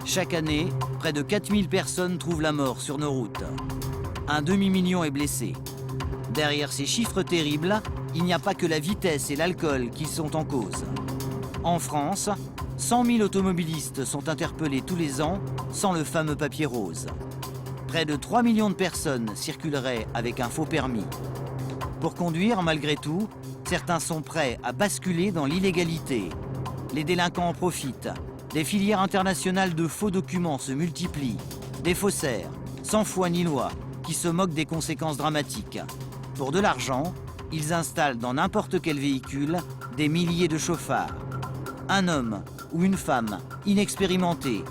Chaque année, près de 4000 personnes trouvent la mort sur nos routes. Un demi-million est blessé. Derrière ces chiffres terribles, il n'y a pas que la vitesse et l'alcool qui sont en cause. En France, 100 000 automobilistes sont interpellés tous les ans sans le fameux papier rose. Près de 3 millions de personnes circuleraient avec un faux permis. Pour conduire, malgré tout, certains sont prêts à basculer dans l'illégalité. Les délinquants en profitent. Des filières internationales de faux documents se multiplient. Des faussaires, sans foi ni loi, qui se moquent des conséquences dramatiques. Pour de l'argent, ils installent dans n'importe quel véhicule des milliers de chauffards. Un homme ou une femme inexpérimenté,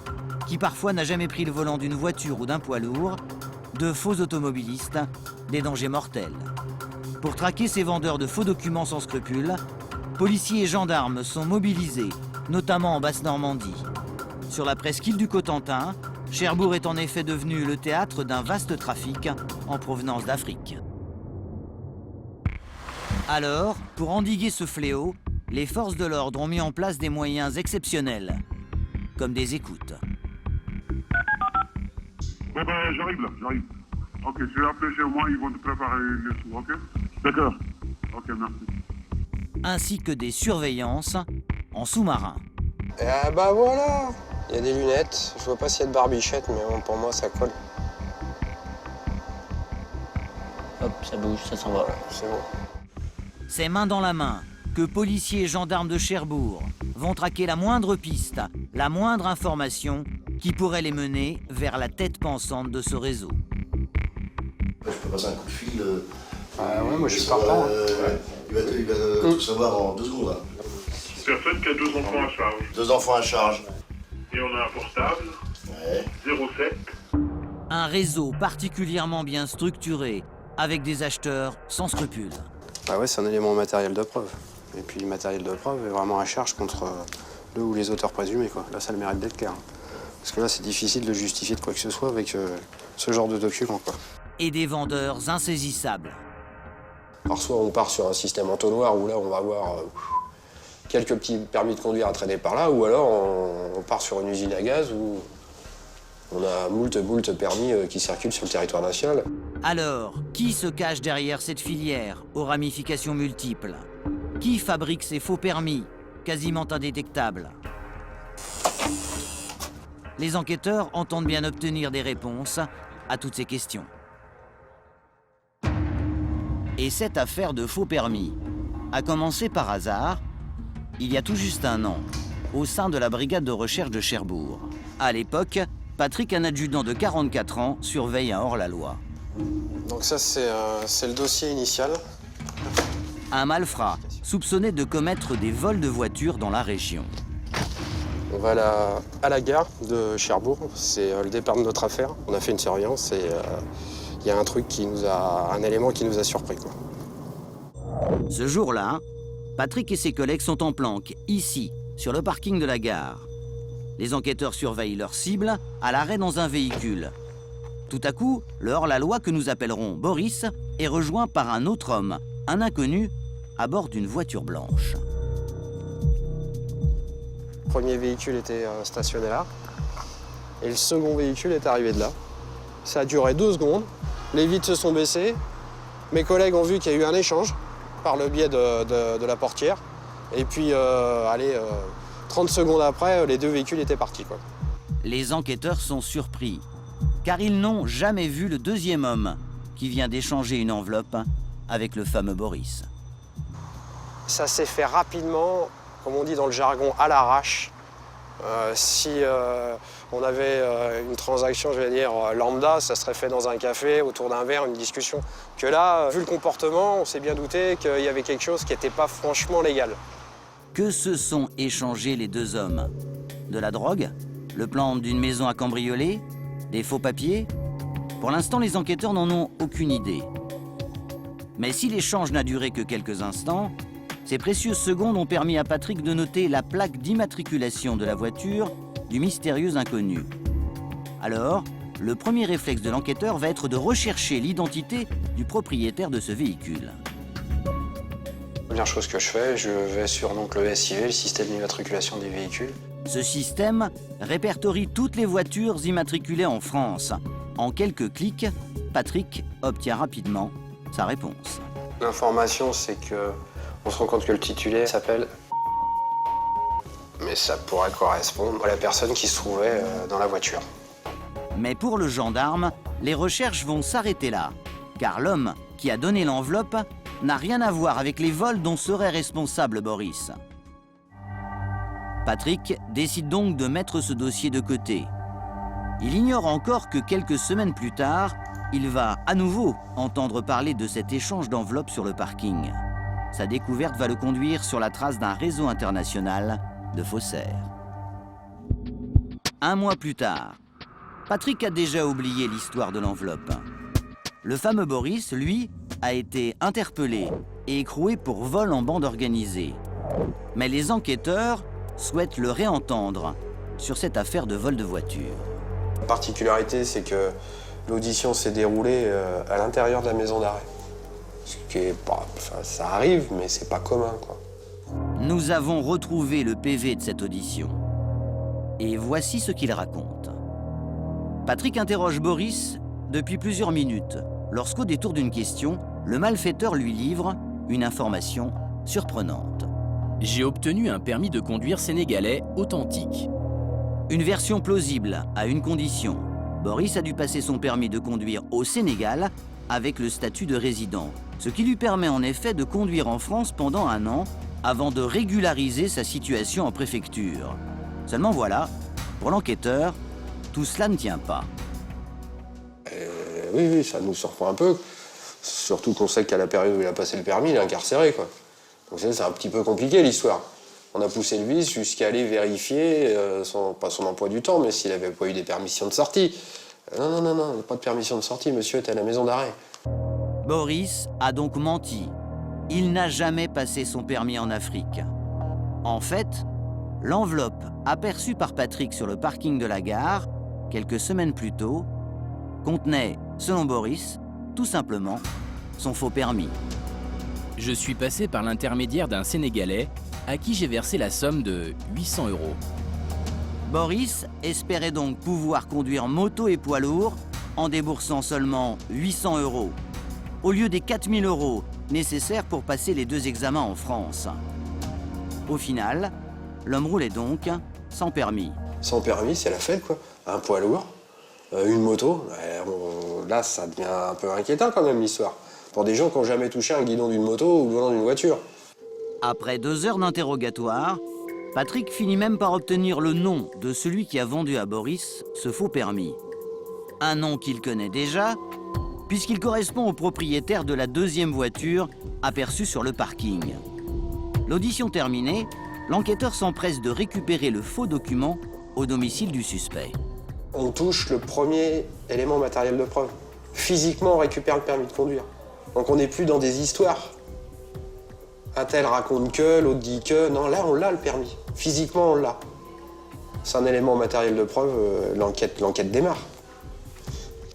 qui parfois n'a jamais pris le volant d'une voiture ou d'un poids lourd, de faux automobilistes, des dangers mortels. Pour traquer ces vendeurs de faux documents sans scrupules, policiers et gendarmes sont mobilisés, notamment en Basse-Normandie. Sur la presqu'île du Cotentin, Cherbourg est en effet devenu le théâtre d'un vaste trafic en provenance d'Afrique. Alors, pour endiguer ce fléau, les forces de l'ordre ont mis en place des moyens exceptionnels, comme des écoutes. Ouais, j'arrive là, j'arrive. Ok, je vais appeler chez moi, ils vont te préparer les sous, ok? D'accord. Ok, merci. Ainsi que des surveillances en sous-marin. Ah bah voilà, il y a des lunettes. Je vois pas s'il y a de barbichette, mais bon, pour moi ça colle. Hop, ça bouge, ça s'en va. Voilà, c'est bon. C'est main dans la main que policiers et gendarmes de Cherbourg vont traquer la moindre piste, la moindre information qui pourrait les mener vers la tête pensante de ce réseau. Je peux passer un coup de fil. Ouais, moi je suis partant. Il va tout savoir en 2 secondes. Là. Personne qui a 2 enfants à charge. 2 enfants à charge. Et on a un portable. Ouais. 07. Un réseau particulièrement bien structuré, avec des acheteurs sans scrupules. Ah ouais, c'est un élément matériel de preuve. Et puis le matériel de preuve est vraiment à charge contre le ou les auteurs présumés, quoi. Là, ça a le mérite d'être clair. Parce que là, c'est difficile de justifier de quoi que ce soit avec ce genre de documents, quoi. Et des vendeurs insaisissables. Alors soit on part sur un système entonnoir où là, on va avoir quelques petits permis de conduire à traîner par là, ou alors on part sur une usine à gaz où on a moult permis qui circulent sur le territoire national. Alors, qui se cache derrière cette filière aux ramifications multiples? Qui fabrique ces faux permis, quasiment indétectables? Les enquêteurs entendent bien obtenir des réponses à toutes ces questions. Et cette affaire de faux permis a commencé par hasard, il y a tout juste un an, au sein de la brigade de recherche de Cherbourg. À l'époque, Patrick, un adjudant de 44 ans, surveille un hors-la-loi. Donc ça, c'est le dossier initial. Un malfrat soupçonné de commettre des vols de voitures dans la région. On va à la gare de Cherbourg, c'est le départ de notre affaire. On a fait une surveillance et il y a un élément qui nous a surpris, quoi. Ce jour-là, Patrick et ses collègues sont en planque, ici, sur le parking de la gare. Les enquêteurs surveillent leur cible à l'arrêt dans un véhicule. Tout à coup, le hors-la-loi que nous appellerons Boris est rejoint par un autre homme, un inconnu, à bord d'une voiture blanche. Le premier véhicule était stationné là et le second véhicule est arrivé de là. Ça a duré 2 secondes, les vitres se sont baissées, mes collègues ont vu qu'il y a eu un échange par le biais de la portière et puis 30 secondes après, les 2 véhicules étaient partis, quoi. Les enquêteurs sont surpris, car ils n'ont jamais vu le deuxième homme qui vient d'échanger une enveloppe avec le fameux Boris. Ça s'est fait rapidement, comme on dit dans le jargon, à l'arrache. Si on avait une transaction, je vais dire, lambda, ça serait fait dans un café, autour d'un verre, une discussion. Que là, vu le comportement, on s'est bien douté qu'il y avait quelque chose qui n'était pas franchement légal. Que se sont échangés les 2 hommes? De la drogue? Le plan d'une maison à cambrioler? Des faux papiers? Pour l'instant, les enquêteurs n'en ont aucune idée. Mais si l'échange n'a duré que quelques instants, ces précieuses secondes ont permis à Patrick de noter la plaque d'immatriculation de la voiture du mystérieux inconnu. Alors, le premier réflexe de l'enquêteur va être de rechercher l'identité du propriétaire de ce véhicule. Première chose que je fais, je vais sur donc, le SIV, le système d'immatriculation des véhicules. Ce système répertorie toutes les voitures immatriculées en France. En quelques clics, Patrick obtient rapidement sa réponse. L'information, c'est que on se rend compte que le titulaire s'appelle... Mais ça pourrait correspondre à la personne qui se trouvait dans la voiture. Mais pour le gendarme, les recherches vont s'arrêter là, car l'homme qui a donné l'enveloppe n'a rien à voir avec les vols dont serait responsable Boris. Patrick décide donc de mettre ce dossier de côté. Il ignore encore que quelques semaines plus tard, il va à nouveau entendre parler de cet échange d'enveloppes sur le parking. Sa découverte va le conduire sur la trace d'un réseau international de faussaires. Un mois plus tard, Patrick a déjà oublié l'histoire de l'enveloppe. Le fameux Boris, lui, a été interpellé et écroué pour vol en bande organisée. Mais les enquêteurs souhaitent le réentendre sur cette affaire de vol de voiture. La particularité, c'est que l'audition s'est déroulée à l'intérieur de la maison d'arrêt. Ce qui est pas... Enfin, ça arrive, mais c'est pas commun, quoi. Nous avons retrouvé le PV de cette audition. Et voici ce qu'il raconte. Patrick interroge Boris depuis plusieurs minutes, lorsqu'au détour d'une question, le malfaiteur lui livre une information surprenante. J'ai obtenu un permis de conduire sénégalais authentique. Une version plausible à une condition. Boris a dû passer son permis de conduire au Sénégal avec le statut de résident, ce qui lui permet en effet de conduire en France pendant 1 an avant de régulariser sa situation en préfecture. Seulement voilà, pour l'enquêteur, tout cela ne tient pas. Oui, ça nous surprend un peu. Surtout qu'on sait qu'à la période où il a passé le permis, il est incarcéré, quoi. Donc c'est un petit peu compliqué, l'histoire. On a poussé le vice jusqu'à aller vérifier, pas son emploi du temps, mais s'il n'avait pas eu des permissions de sortie. Non, pas de permission de sortie, monsieur était à la maison d'arrêt. Boris a donc menti. Il n'a jamais passé son permis en Afrique. En fait, l'enveloppe aperçue par Patrick sur le parking de la gare, quelques semaines plus tôt, contenait, selon Boris, tout simplement son faux permis. Je suis passé par l'intermédiaire d'un Sénégalais à qui j'ai versé la somme de 800 €. Boris espérait donc pouvoir conduire moto et poids lourd en déboursant seulement 800 €, au lieu des 4000 € nécessaires pour passer les 2 examens en France. Au final, l'homme roulait donc sans permis. Sans permis, c'est la fête, quoi. Un poids lourd, une moto, là, ça devient un peu inquiétant quand même, l'histoire. Pour des gens qui n'ont jamais touché un guidon d'une moto ou le volant d'une voiture. Après 2 heures d'interrogatoire, Patrick finit même par obtenir le nom de celui qui a vendu à Boris ce faux permis. Un nom qu'il connaît déjà, puisqu'il correspond au propriétaire de la 2e voiture aperçue sur le parking. L'audition terminée, l'enquêteur s'empresse de récupérer le faux document au domicile du suspect. On touche le premier élément matériel de preuve. Physiquement, on récupère le permis de conduire. Donc on n'est plus dans des histoires. Un tel raconte que, l'autre dit que. Non, là, on l'a, le permis. Physiquement, on l'a. C'est un élément matériel de preuve, l'enquête démarre.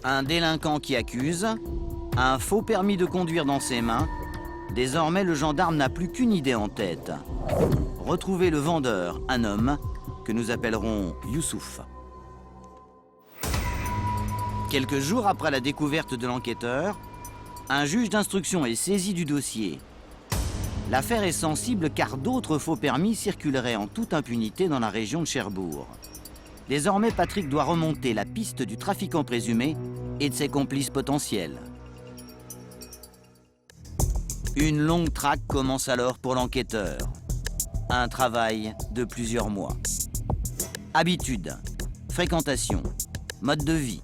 Un délinquant qui accuse, un faux permis de conduire dans ses mains. Désormais, le gendarme n'a plus qu'une idée en tête. Retrouver le vendeur, un homme que nous appellerons Youssouf. Quelques jours après la découverte de l'enquêteur, un juge d'instruction est saisi du dossier. L'affaire est sensible car d'autres faux permis circuleraient en toute impunité dans la région de Cherbourg. Désormais, Patrick doit remonter la piste du trafiquant présumé et de ses complices potentiels. Une longue traque commence alors pour l'enquêteur. Un travail de plusieurs mois. Habitude, fréquentation, mode de vie.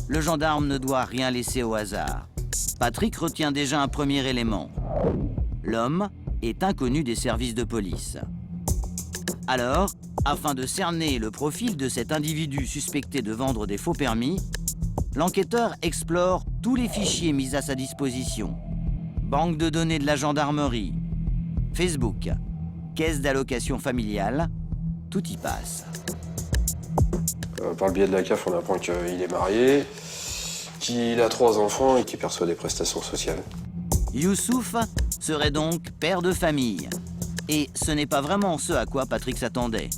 Le gendarme ne doit rien laisser au hasard. Patrick retient déjà un premier élément. L'homme est inconnu des services de police. Alors, afin de cerner le profil de cet individu suspecté de vendre des faux permis, l'enquêteur explore tous les fichiers mis à sa disposition. Banque de données de la gendarmerie, Facebook, caisse d'allocation familiale, tout y passe. Par le biais de la CAF, on apprend qu'il est marié, qu'il a 3 enfants et qu'il perçoit des prestations sociales. Youssouf serait donc père de famille. Et ce n'est pas vraiment ce à quoi Patrick s'attendait.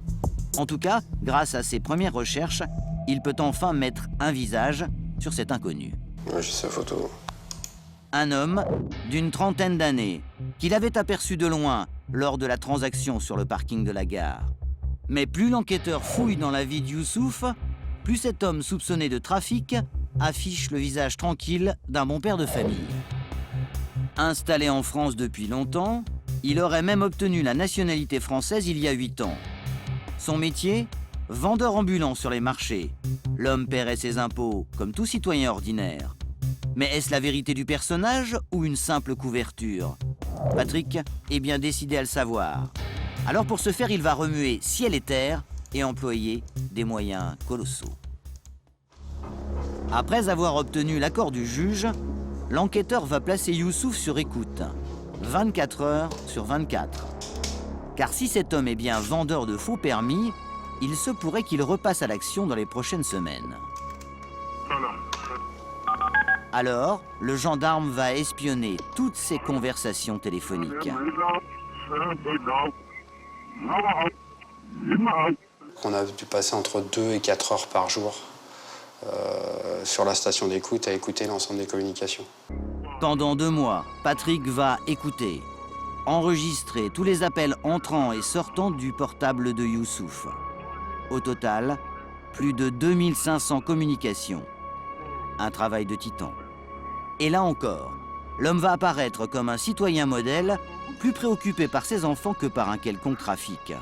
En tout cas, grâce à ses premières recherches, il peut enfin mettre un visage sur cet inconnu. Ouais, j'ai sa photo. Un homme d'une trentaine d'années qu'il avait aperçu de loin lors de la transaction sur le parking de la gare. Mais plus l'enquêteur fouille dans la vie de Youssouf, plus cet homme soupçonné de trafic affiche le visage tranquille d'un bon père de famille. Installé en France depuis longtemps, il aurait même obtenu la nationalité française il y a 8 ans. Son métier ? Vendeur ambulant sur les marchés. L'homme paierait ses impôts comme tout citoyen ordinaire. Mais est-ce la vérité du personnage ou une simple couverture? Patrick est bien décidé à le savoir. Alors pour ce faire, il va remuer ciel et terre et employer des moyens colossaux. Après avoir obtenu l'accord du juge, l'enquêteur va placer Youssouf sur écoute, 24 heures sur 24. Car si cet homme est bien vendeur de faux permis, il se pourrait qu'il repasse à l'action dans les prochaines semaines. Voilà. Alors, le gendarme va espionner toutes ses conversations téléphoniques. On a dû passer entre 2 et 4 heures par jour sur la station d'écoute à écouter l'ensemble des communications. Pendant 2 mois, Patrick va écouter, enregistrer tous les appels entrants et sortants du portable de Youssouf. Au total, plus de 2500 communications. Un travail de titan. Et là encore, l'homme va apparaître comme un citoyen modèle, plus préoccupé par ses enfants que par un quelconque trafic.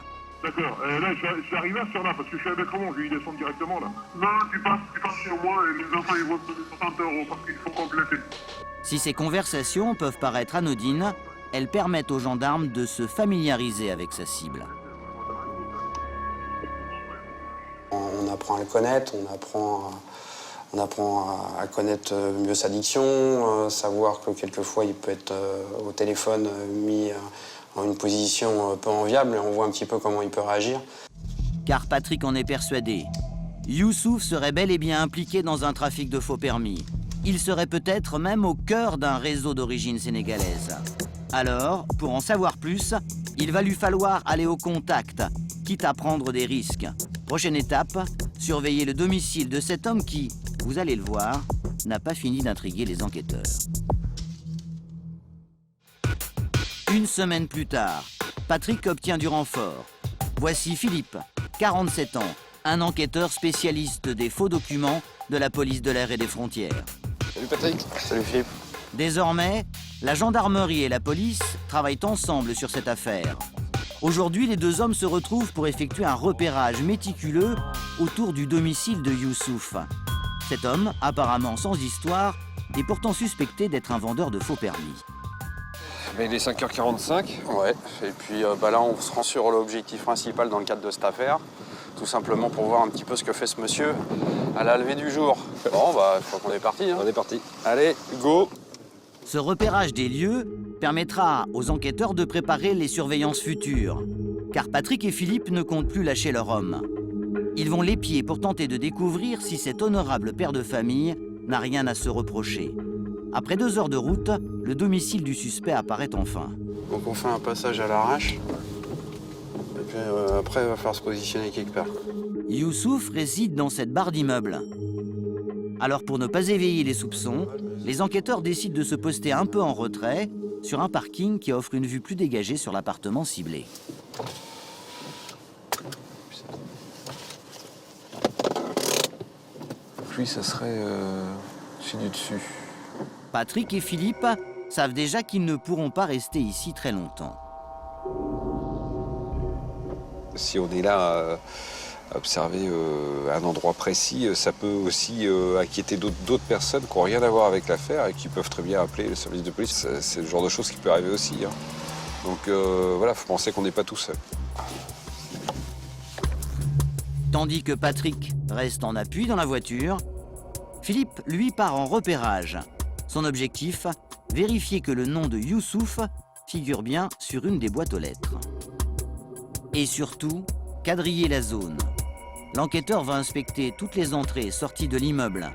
D'accord. Là, je suis arrivé à ce là parce que je suis avec Ramon, je vais y descendre directement là. Non, tu passes chez moi et les enfants ils vont te donner 60 € parce qu'il faut compléter. Si ces conversations peuvent paraître anodines, elles permettent aux gendarmes de se familiariser avec sa cible. On apprend à le connaître, on apprend à connaître mieux sa diction, savoir que quelquefois il peut être au téléphone mis en une position peu enviable et on voit un petit peu comment il peut réagir. Car Patrick en est persuadé. Youssouf serait bel et bien impliqué dans un trafic de faux permis. Il serait peut-être même au cœur d'un réseau d'origine sénégalaise. Alors, pour en savoir plus, il va lui falloir aller au contact, quitte à prendre des risques. Prochaine étape, surveiller le domicile de cet homme qui, vous allez le voir, n'a pas fini d'intriguer les enquêteurs. Une semaine plus tard, Patrick obtient du renfort. Voici Philippe, 47 ans, un enquêteur spécialiste des faux documents de la police de l'air et des frontières. Salut Patrick. Salut Philippe. Désormais, la gendarmerie et la police travaillent ensemble sur cette affaire. Aujourd'hui, les 2 hommes se retrouvent pour effectuer un repérage méticuleux autour du domicile de Youssouf. Cet homme, apparemment sans histoire, est pourtant suspecté d'être un vendeur de faux permis. Mais il est 5h45. Ouais, et puis là on se rend sur l'objectif principal dans le cadre de cette affaire, tout simplement pour voir un petit peu ce que fait ce monsieur à la levée du jour. Bon, je crois qu'on est parti. On est parti. Allez, go. Ce repérage des lieux permettra aux enquêteurs de préparer les surveillances futures. Car Patrick et Philippe ne comptent plus lâcher leur homme. Ils vont l'épier pour tenter de découvrir si cet honorable père de famille n'a rien à se reprocher. Après 2 heures de route, le domicile du suspect apparaît enfin. Donc on fait un passage à l'arrache. Et puis après, il va falloir se positionner quelque part. Youssouf réside dans cette barre d'immeubles. Alors pour ne pas éveiller les soupçons, les enquêteurs décident de se poster un peu en retrait sur un parking qui offre une vue plus dégagée sur l'appartement ciblé. Lui, ça serait du dessus. Patrick et Philippe savent déjà qu'ils ne pourront pas rester ici très longtemps. Si on est là à observer un endroit précis, ça peut aussi inquiéter d'autres personnes qui n'ont rien à voir avec l'affaire et qui peuvent très bien appeler le service de police. C'est le genre de choses qui peut arriver aussi. Hein. Donc voilà, il faut penser qu'on n'est pas tout seul. Tandis que Patrick reste en appui dans la voiture, Philippe, lui, part en repérage. Son objectif, vérifier que le nom de Youssouf figure bien sur une des boîtes aux lettres. Et surtout, quadriller la zone. L'enquêteur va inspecter toutes les entrées et sorties de l'immeuble.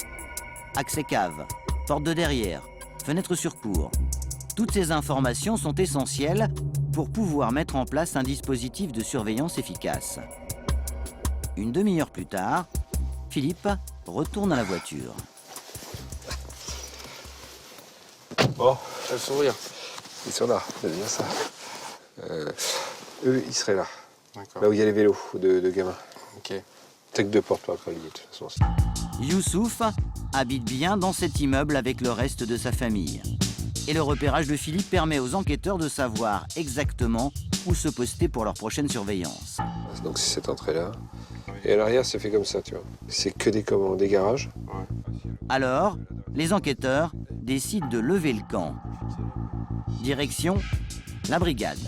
Accès cave, porte de derrière, fenêtre sur cour. Toutes ces informations sont essentielles pour pouvoir mettre en place un dispositif de surveillance efficace. Une demi-heure plus tard, Philippe retourne à la voiture. Bon, Le sourire. ils sont là, c'est bien ça. Eux, ils seraient là. D'accord. Là où il y a les vélos de gamins. Ok. Tech de porte par de toute façon. Youssouf habite bien dans cet immeuble avec le reste de sa famille. Et le repérage de Philippe permet aux enquêteurs de savoir exactement où se poster pour leur prochaine surveillance. Donc c'est cette entrée-là. Et à l'arrière, c'est fait comme ça, tu vois. C'est que des garages. Alors, les enquêteurs décident de lever le camp. Direction la brigade.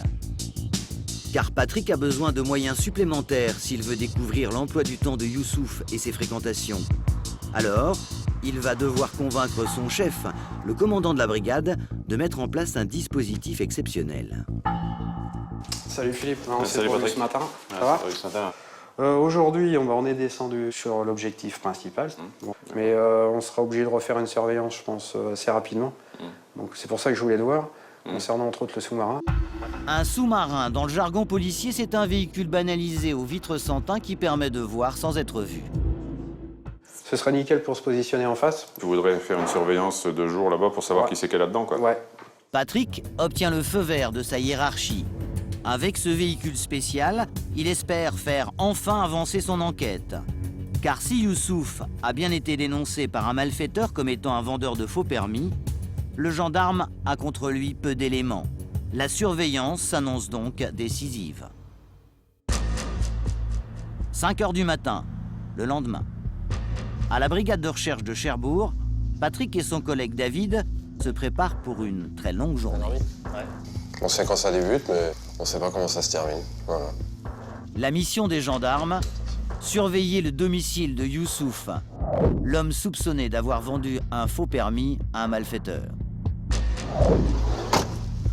Car Patrick a besoin de moyens supplémentaires s'il veut découvrir l'emploi du temps de Youssouf et ses fréquentations. Alors, il va devoir convaincre son chef, le commandant de la brigade, de mettre en place un dispositif exceptionnel. Salut Philippe, on s'est Salut revu Patrick. ce matin. Ouais, Ça va salut, ce matin. Aujourd'hui, on est descendu sur l'objectif principal. Bon. Mais on sera obligé de refaire une surveillance, je pense, assez rapidement. Donc c'est pour ça que je voulais le voir, concernant entre autres le sous-marin. Un sous-marin, dans le jargon policier, c'est un véhicule banalisé aux vitres sans teint qui permet de voir sans être vu. Ce sera nickel pour se positionner en face. Je voudrais faire une surveillance de jour là-bas pour savoir Ouais. qui c'est qu'il y a là-dedans, quoi. Ouais. Patrick obtient le feu vert de sa hiérarchie. Avec ce véhicule spécial, il espère faire enfin avancer son enquête. Car si Youssouf a bien été dénoncé par un malfaiteur comme étant un vendeur de faux permis, le gendarme a contre lui peu d'éléments. La surveillance s'annonce donc décisive. 5 heures du matin, le lendemain. À la brigade de recherche de Cherbourg, Patrick et son collègue David se préparent pour une très longue journée. On sait quand ça débute, mais on sait pas comment ça se termine. Voilà. La mission des gendarmes, surveiller le domicile de Youssouf, l'homme soupçonné d'avoir vendu un faux permis à un malfaiteur.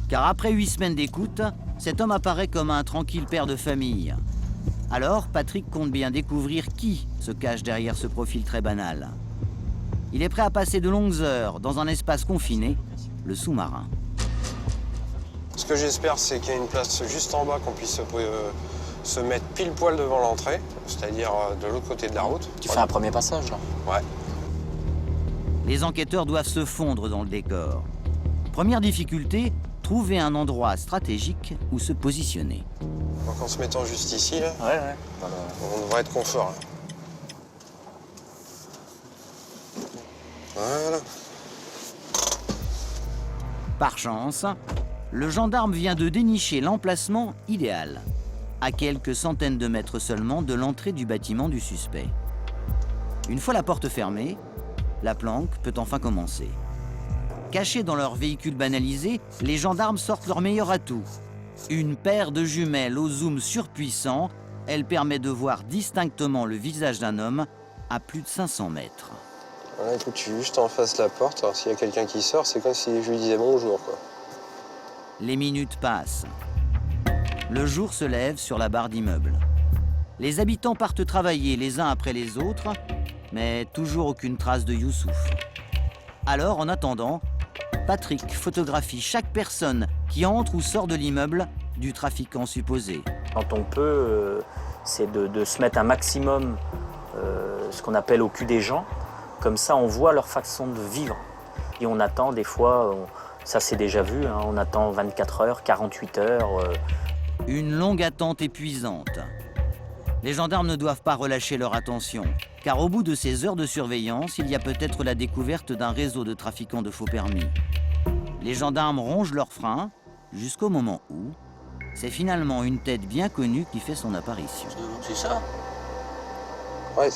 Car après 8 semaines d'écoute, cet homme apparaît comme un tranquille père de famille. Alors, Patrick compte bien découvrir qui se cache derrière ce profil très banal. Il est prêt à passer de longues heures dans un espace confiné, le sous-marin. Ce que j'espère, c'est qu'il y a une place juste en bas, qu'on puisse se mettre pile poil devant l'entrée, c'est-à-dire de l'autre côté de la route. Tu fais un premier passage, là. Ouais. Les enquêteurs doivent se fondre dans le décor. Première difficulté, trouver un endroit stratégique où se positionner. Donc en se mettant juste ici, là, Ouais. on devrait être confort. Là. Voilà. Par chance, le gendarme vient de dénicher l'emplacement idéal, à quelques centaines de mètres seulement de l'entrée du bâtiment du suspect. Une fois la porte fermée, la planque peut enfin commencer. Cachés dans leur véhicule banalisé, les gendarmes sortent leur meilleur atout. Une paire de jumelles au zoom surpuissant, elle permet de voir distinctement le visage d'un homme à plus de 500 mètres. Voilà, écoute, je suis juste en face de la porte. Alors, s'il y a quelqu'un qui sort, c'est comme si je lui disais bonjour, quoi. Les minutes passent. Le jour se lève sur la barre d'immeuble. Les habitants partent travailler les uns après les autres, mais toujours aucune trace de Youssouf. Alors, en attendant, Patrick photographie chaque personne qui entre ou sort de l'immeuble du trafiquant supposé. Quand on peut, c'est de se mettre un maximum, ce qu'on appelle au cul des gens. Comme ça, on voit leur façon de vivre. Et on attend des fois, ça c'est déjà vu, hein, on attend 24 heures, 48 heures. Une longue attente épuisante. Les gendarmes ne doivent pas relâcher leur attention, car au bout de ces heures de surveillance, il y a peut-être la découverte d'un réseau de trafiquants de faux permis. Les gendarmes rongent leurs freins jusqu'au moment où c'est finalement une tête bien connue qui fait son apparition. C'est ça? Ouais,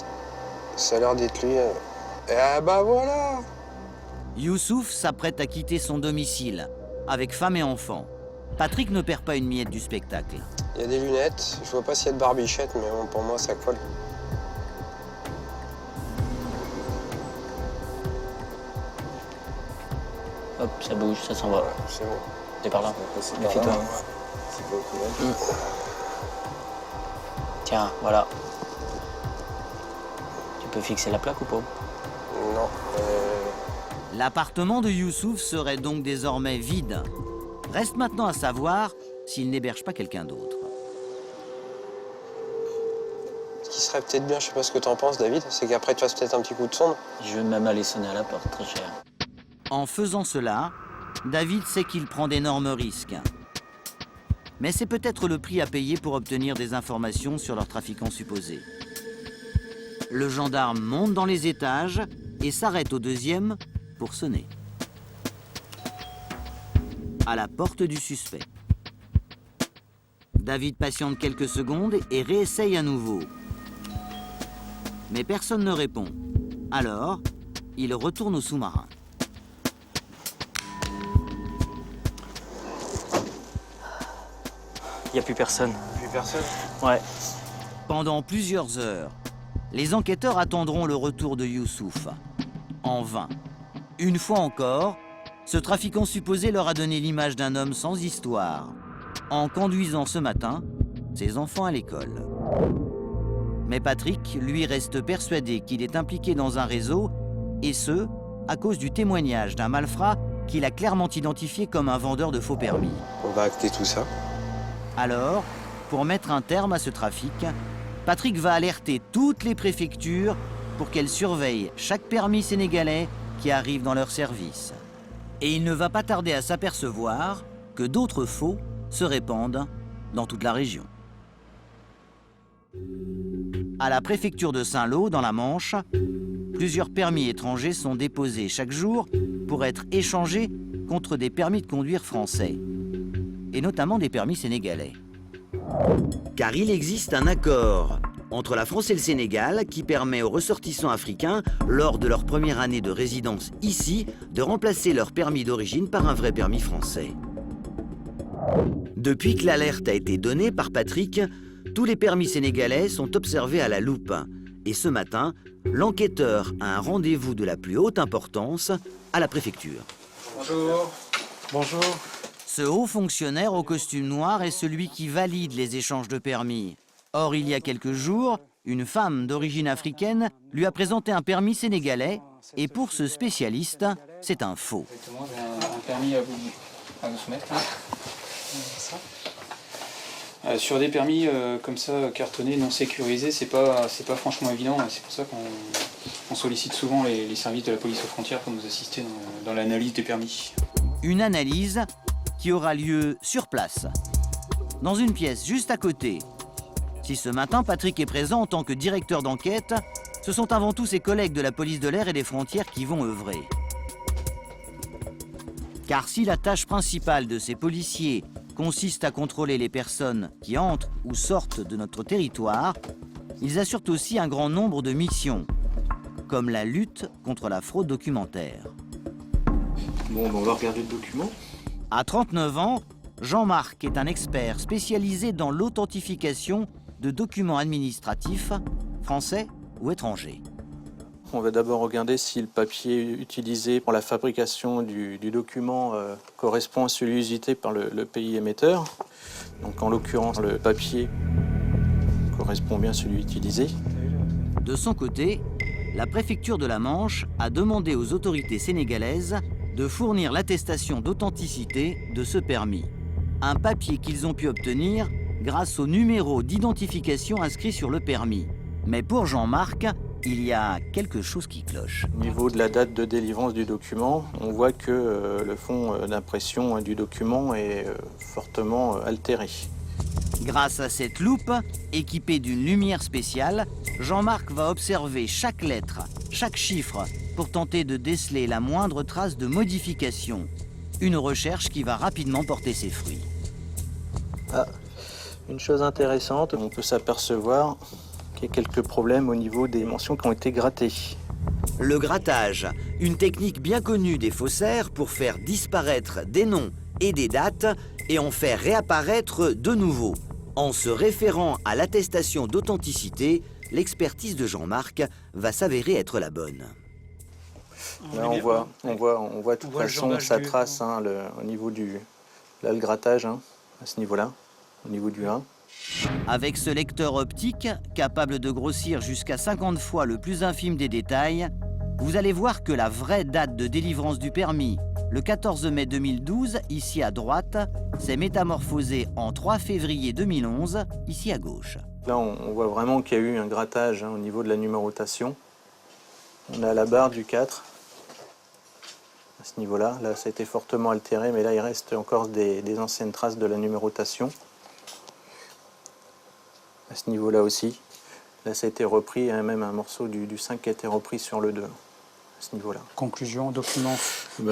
ça a l'air d'être lui. Et bah voilà! Youssouf s'apprête à quitter son domicile, avec femme et enfants. Patrick ne perd pas une miette du spectacle. Il y a des lunettes, je vois pas s'il y a de barbichette, mais bon, pour moi ça colle. Hop, ça bouge, ça s'en va. C'est bon. T'es par là. Méfie-toi. Tiens, voilà. Tu peux fixer la plaque ou pas? Non. L'appartement de Youssouf serait donc désormais vide. Reste maintenant à savoir s'il n'héberge pas quelqu'un d'autre. Ce qui serait ferait peut-être bien, je sais pas ce que t'en penses, David, c'est qu'après tu fasses peut-être un petit coup de sonde. Je vais même aller sonner à la porte, très cher. En faisant cela, David sait qu'il prend d'énormes risques. Mais c'est peut-être le prix à payer pour obtenir des informations sur leurs trafiquants supposés. Le gendarme monte dans les étages et s'arrête au deuxième pour sonner. À la porte du suspect. David patiente quelques secondes et réessaye à nouveau. Mais personne ne répond. Alors, il retourne au sous-marin. Il n'y a plus personne. Plus personne. Ouais. Pendant plusieurs heures, les enquêteurs attendront le retour de Youssouf. En vain. Une fois encore, ce trafiquant supposé leur a donné l'image d'un homme sans histoire, en conduisant ce matin ses enfants à l'école. Mais Patrick, lui, reste persuadé qu'il est impliqué dans un réseau, et ce, à cause du témoignage d'un malfrat qu'il a clairement identifié comme un vendeur de faux permis. On va acter tout ça. Alors, pour mettre un terme à ce trafic, Patrick va alerter toutes les préfectures pour qu'elles surveillent chaque permis sénégalais qui arrive dans leur service. Et il ne va pas tarder à s'apercevoir que d'autres faux se répandent dans toute la région. À la préfecture de Saint-Lô, dans la Manche, plusieurs permis étrangers sont déposés chaque jour pour être échangés contre des permis de conduire français, et notamment des permis sénégalais. Car il existe un accord entre la France et le Sénégal qui permet aux ressortissants africains, lors de leur première année de résidence ici, de remplacer leur permis d'origine par un vrai permis français. Depuis que l'alerte a été donnée par Patrick, tous les permis sénégalais sont observés à la loupe. Et ce matin, l'enquêteur a un rendez-vous de la plus haute importance à la préfecture. Bonjour. Bonjour. Ce haut fonctionnaire au costume noir est celui qui valide les échanges de permis. Or, il y a quelques jours, une femme d'origine africaine lui a présenté un permis sénégalais, et pour ce spécialiste, c'est un faux. Exactement, j'ai un permis à vous soumettre. Sur des permis comme ça, cartonnés, non sécurisés, c'est pas franchement évident. C'est pour ça qu'on sollicite souvent les services de la police aux frontières pour nous assister dans l'analyse des permis. Une analyse qui aura lieu sur place, dans une pièce juste à côté. Si ce matin Patrick est présent en tant que directeur d'enquête, ce sont avant tout ses collègues de la police de l'air et des frontières qui vont œuvrer. Car si la tâche principale de ces policiers consiste à contrôler les personnes qui entrent ou sortent de notre territoire, ils assurent aussi un grand nombre de missions, comme la lutte contre la fraude documentaire. Bon, on va regarder le document. À 39 ans, Jean-Marc est un expert spécialisé dans l'authentification de documents administratifs, français ou étrangers. On va d'abord regarder si le papier utilisé pour la fabrication du document correspond à celui usité par le pays émetteur. Donc en l'occurrence, le papier correspond bien à celui utilisé. De son côté, la préfecture de la Manche a demandé aux autorités sénégalaises de fournir l'attestation d'authenticité de ce permis. Un papier qu'ils ont pu obtenir grâce au numéro d'identification inscrit sur le permis. Mais pour Jean-Marc, il y a quelque chose qui cloche. Au niveau de la date de délivrance du document, on voit que le fond d'impression du document est fortement altéré. Grâce à cette loupe, équipée d'une lumière spéciale, Jean-Marc va observer chaque lettre, chaque chiffre, pour tenter de déceler la moindre trace de modification. Une recherche qui va rapidement porter ses fruits. Ah, une chose intéressante, on peut s'apercevoir qu'il y a quelques problèmes au niveau des mentions qui ont été grattées. Le grattage, une technique bien connue des faussaires pour faire disparaître des noms et des dates et en faire réapparaître de nouveau. En se référant à l'attestation d'authenticité, l'expertise de Jean-Marc va s'avérer être la bonne. Là, on voit de toute façon sa trace au niveau du là, le grattage, à ce niveau-là, au niveau du 1. Avec ce lecteur optique, capable de grossir jusqu'à 50 fois le plus infime des détails, vous allez voir que la vraie date de délivrance du permis, le 14 mai 2012, ici à droite, s'est métamorphosée en 3 février 2011, ici à gauche. Là, on voit vraiment qu'il y a eu un grattage au niveau de la numérotation. On a la barre du 4 à ce niveau-là. Là, ça a été fortement altéré, mais là, il reste encore des anciennes traces de la numérotation. À ce niveau-là aussi. Là, ça a été repris, il y a même un morceau du 5 qui a été repris sur le 2, à ce niveau-là. Conclusion, document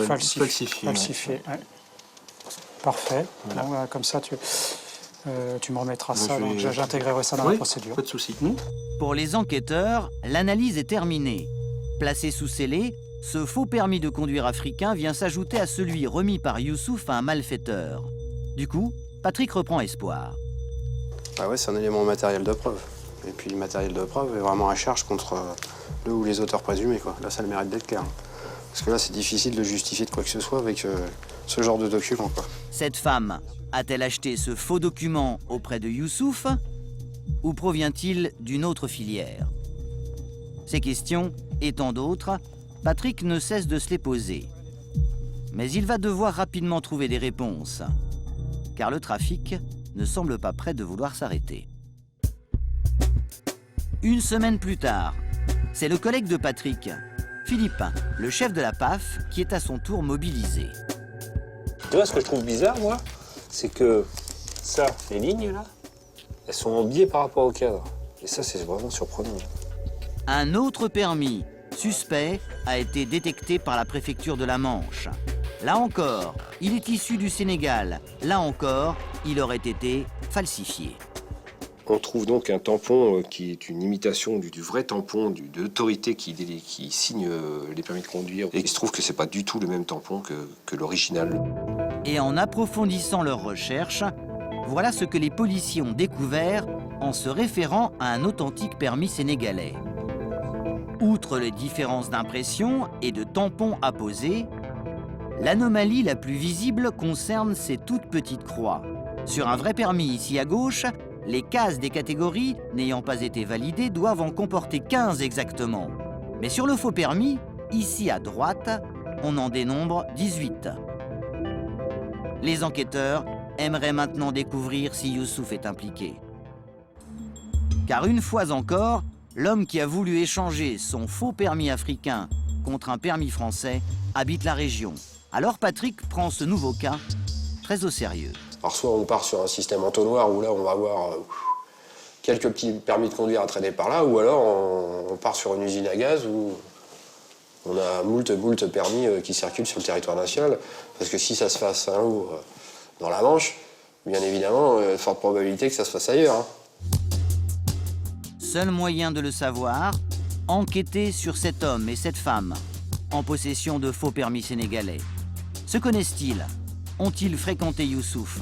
falsifié. Ouais. Parfait. Voilà. Bon, comme ça, tu me remettras ça. Donc, j'intégrerai ça dans la procédure. Pas de souci. Pour les enquêteurs, l'analyse est terminée. Placé sous scellé, ce faux permis de conduire africain vient s'ajouter à celui remis par Youssouf à un malfaiteur. Du coup, Patrick reprend espoir. Ah ouais, c'est un élément matériel de preuve. Et puis le matériel de preuve est vraiment à charge contre le ou les auteurs présumés, quoi. Là, ça a le mérite d'être clair. Parce que là, c'est difficile de justifier de quoi que ce soit avec ce genre de document, quoi. Cette femme a-t-elle acheté ce faux document auprès de Youssouf ou provient-il d'une autre filière? Ces questions et tant d'autres, Patrick ne cesse de se les poser. Mais il va devoir rapidement trouver des réponses, car le trafic ne semble pas prêt de vouloir s'arrêter. Une semaine plus tard, c'est le collègue de Patrick, Philippe, le chef de la PAF, qui est à son tour mobilisé. Tu vois, ce que je trouve bizarre, moi, c'est que ça, les lignes, là, elles sont en biais par rapport au cadre. Et ça, c'est vraiment surprenant. Un autre permis suspect a été détecté par la préfecture de la Manche. Là encore, il est issu du Sénégal. Là encore, il aurait été falsifié. On trouve donc un tampon qui est une imitation du vrai tampon de l'autorité qui signe les permis de conduire. Et il se trouve que c'est pas du tout le même tampon que l'original. Et en approfondissant leurs recherches, voilà ce que les policiers ont découvert en se référant à un authentique permis sénégalais. Outre les différences d'impression et de tampons apposés, l'anomalie la plus visible concerne ces toutes petites croix. Sur un vrai permis ici à gauche, les cases des catégories n'ayant pas été validées doivent en comporter 15 exactement. Mais sur le faux permis, ici à droite, on en dénombre 18. Les enquêteurs aimeraient maintenant découvrir si Youssouf est impliqué. Car une fois encore, l'homme qui a voulu échanger son faux permis africain contre un permis français habite la région. Alors Patrick prend ce nouveau cas très au sérieux. Alors soit on part sur un système entonnoir où là on va avoir quelques petits permis de conduire à traîner par là, ou alors on part sur une usine à gaz où on a moult permis qui circulent sur le territoire national. Parce que si ça se fasse un jour dans la Manche, bien évidemment, forte probabilité que ça se fasse ailleurs. Hein. Seul moyen de le savoir, enquêter sur cet homme et cette femme en possession de faux permis sénégalais. Se connaissent-ils? Ont-ils fréquenté Youssouf?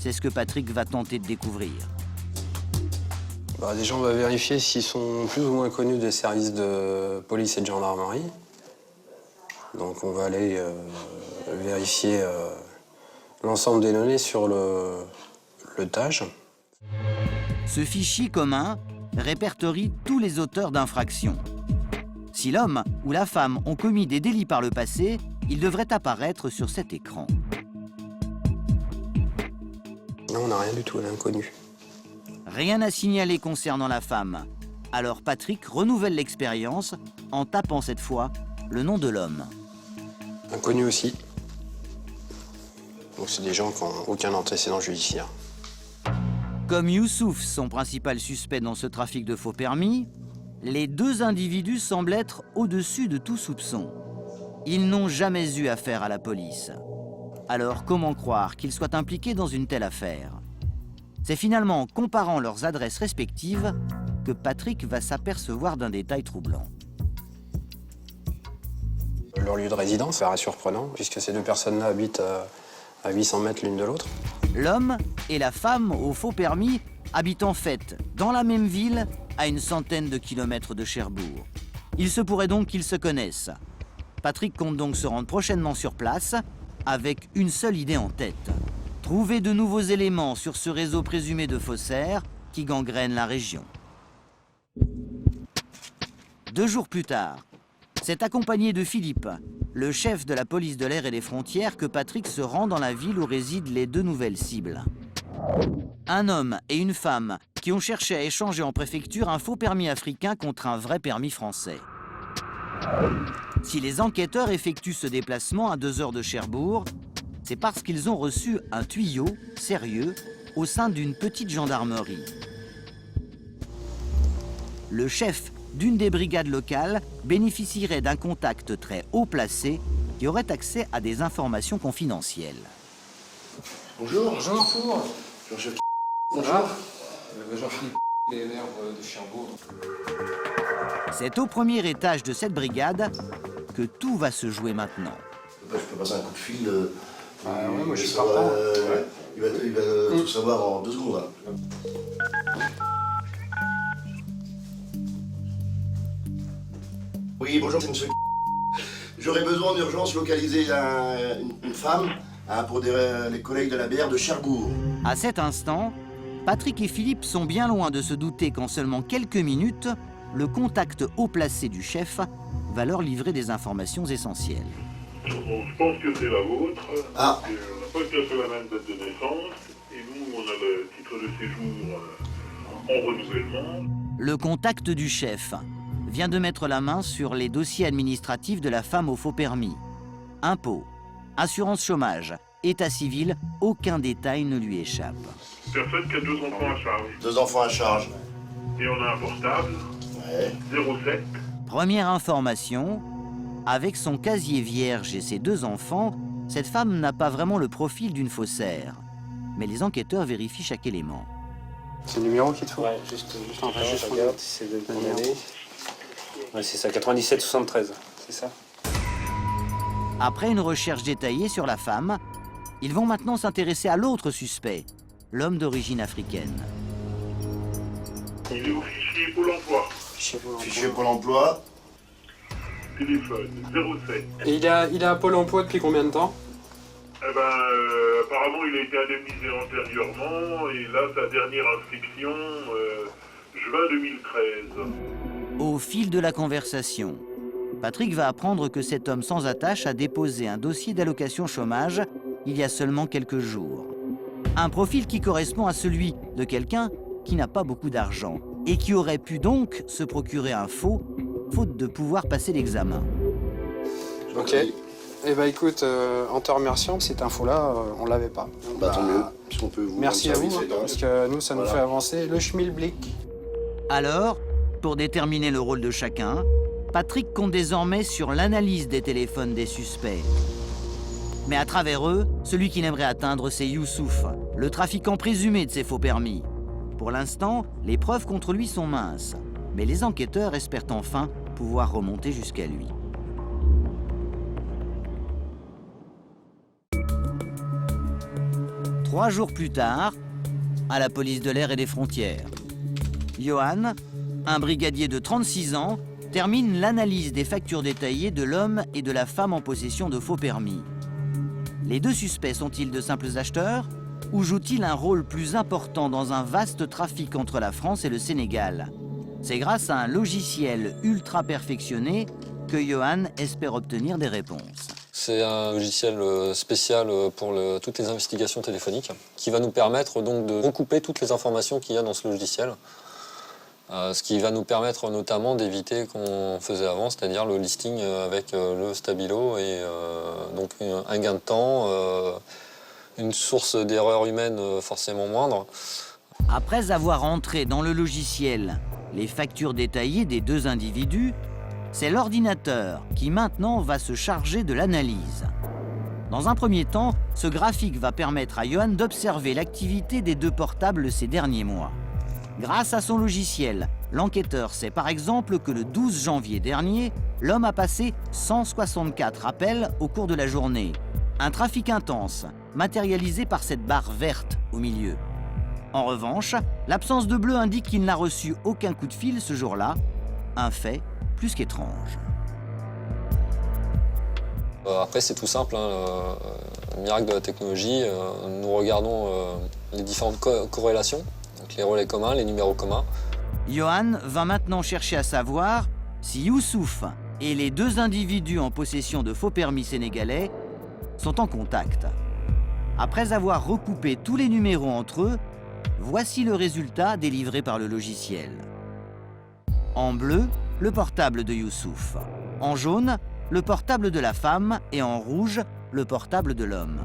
C'est ce que Patrick va tenter de découvrir. Déjà, on va vérifier s'ils sont plus ou moins connus des services de police et de gendarmerie. Donc on va aller vérifier l'ensemble des données sur le TAJ. Ce fichier commun répertorie tous les auteurs d'infractions. Si l'homme ou la femme ont commis des délits par le passé, ils devraient apparaître sur cet écran. Non, on n'a rien du tout, elle est inconnue. Rien à signaler concernant la femme. Alors Patrick renouvelle l'expérience en tapant cette fois le nom de l'homme. Inconnu aussi. Donc c'est des gens qui n'ont aucun antécédent judiciaire. Comme Youssouf, son principal suspect dans ce trafic de faux permis, les deux individus semblent être au-dessus de tout soupçon. Ils n'ont jamais eu affaire à la police. Alors comment croire qu'ils soient impliqués dans une telle affaire? C'est finalement en comparant leurs adresses respectives que Patrick va s'apercevoir d'un détail troublant. Leur lieu de résidence paraît surprenant, puisque ces deux personnes-là habitent à 800 mètres l'une de l'autre. L'homme et la femme au faux permis habitent en fait dans la même ville à une centaine de kilomètres de Cherbourg. Il se pourrait donc qu'ils se connaissent. Patrick compte donc se rendre prochainement sur place avec une seule idée en tête. Trouver de nouveaux éléments sur ce réseau présumé de faussaires qui gangrène la région. 2 jours plus tard, c'est accompagné de Philippe, le chef de la police de l'air et des frontières, que Patrick se rend dans la ville où résident les deux nouvelles cibles. Un homme et une femme qui ont cherché à échanger en préfecture un faux permis africain contre un vrai permis français. Si les enquêteurs effectuent ce déplacement à 2 heures de Cherbourg, c'est parce qu'ils ont reçu un tuyau sérieux au sein d'une petite gendarmerie. Le chef d'une des brigades locales bénéficierait d'un contact très haut placé qui aurait accès à des informations confidentielles. Bonjour. Bonjour. Jean-Chef. Bonjour. Jean-Philippe, les maires de Cherbourg. C'est au premier étage de cette brigade que tout va se jouer maintenant. Je peux passer un coup de fil. Ouais, moi je suis savoir, partant. Il va tout savoir en 2 secondes. Là. Oui, bonjour, c'est monsieur. J'aurais besoin d'urgence localiser une femme pour les collègues de la BR de Cherbourg. À cet instant, Patrick et Philippe sont bien loin de se douter qu'en seulement quelques minutes, le contact haut placé du chef va leur livrer des informations essentielles. Bon, je pense que c'est la vôtre. Ah. On n'a pas tout à fait la même date de naissance. Et nous, on a le titre de séjour en renouvellement. Le contact du chef vient de mettre la main sur les dossiers administratifs de la femme au faux permis. Impôts, assurance chômage, état civil, aucun détail ne lui échappe. Personne qui a 2 enfants à charge. 2 enfants à charge. Et on a un portable. Ouais. 07. Première information, avec son casier vierge et ses 2 enfants, cette femme n'a pas vraiment le profil d'une faussaire. Mais les enquêteurs vérifient chaque élément. C'est le numéro qu'il te faut? Ouais, juste regarde si c'est de ton année. Ouais, c'est ça, 97-73, c'est ça. Après une recherche détaillée sur la femme, ils vont maintenant s'intéresser à l'autre suspect, l'homme d'origine africaine. Il est au fichier Pôle emploi. Fichier Pôle emploi. Téléphone 07. Et il est à Pôle emploi depuis combien de temps? Eh ben, apparemment, il a été indemnisé antérieurement. Et là, sa dernière inscription, juin 2013. Au fil de la conversation, Patrick va apprendre que cet homme sans attache a déposé un dossier d'allocation chômage il y a seulement quelques jours. Un profil qui correspond à celui de quelqu'un qui n'a pas beaucoup d'argent et qui aurait pu donc se procurer un faux, faute de pouvoir passer l'examen. Ok. Eh ben écoute, en te remerciant, cette info-là, on l'avait pas. Bah tant mieux, puisqu'on peut vous Merci à rendre vous, service, parce que nous, ça nous fait avancer le schmilblick. Alors, pour déterminer le rôle de chacun, Patrick compte désormais sur l'analyse des téléphones des suspects. Mais à travers eux, celui qu'il aimerait atteindre, c'est Youssouf, le trafiquant présumé de ces faux permis. Pour l'instant, les preuves contre lui sont minces, mais les enquêteurs espèrent enfin pouvoir remonter jusqu'à lui. Trois jours plus tard, à la police de l'air et des frontières, Johan, un brigadier de 36 ans, termine l'analyse des factures détaillées de l'homme et de la femme en possession de faux permis. Les 2 suspects sont-ils de simples acheteurs ou jouent-ils un rôle plus important dans un vaste trafic entre la France et le Sénégal? C'est grâce à un logiciel ultra perfectionné que Johan espère obtenir des réponses. C'est un logiciel spécial pour toutes les investigations téléphoniques qui va nous permettre donc de recouper toutes les informations qu'il y a dans ce logiciel. Ce qui va nous permettre notamment d'éviter qu'on faisait avant, c'est-à-dire le listing avec le stabilo et donc un gain de temps, une source d'erreur humaine forcément moindre. Après avoir entré dans le logiciel les factures détaillées des 2 individus, c'est l'ordinateur qui maintenant va se charger de l'analyse. Dans un premier temps, ce graphique va permettre à Johan d'observer l'activité des 2 portables ces derniers mois. Grâce à son logiciel, l'enquêteur sait par exemple que le 12 janvier dernier, l'homme a passé 164 appels au cours de la journée. Un trafic intense, matérialisé par cette barre verte au milieu. En revanche, l'absence de bleu indique qu'il n'a reçu aucun coup de fil ce jour-là, un fait plus qu'étrange. Après, c'est tout simple, le miracle de la technologie. Nous regardons les différentes corrélations, donc les relais communs, les numéros communs. Johan va maintenant chercher à savoir si Youssouf et les 2 individus en possession de faux permis sénégalais sont en contact. Après avoir recoupé tous les numéros entre eux, Voici le résultat délivré par le logiciel. En bleu, le portable de Youssouf. En jaune, le portable de la femme. Et en rouge, le portable de l'homme.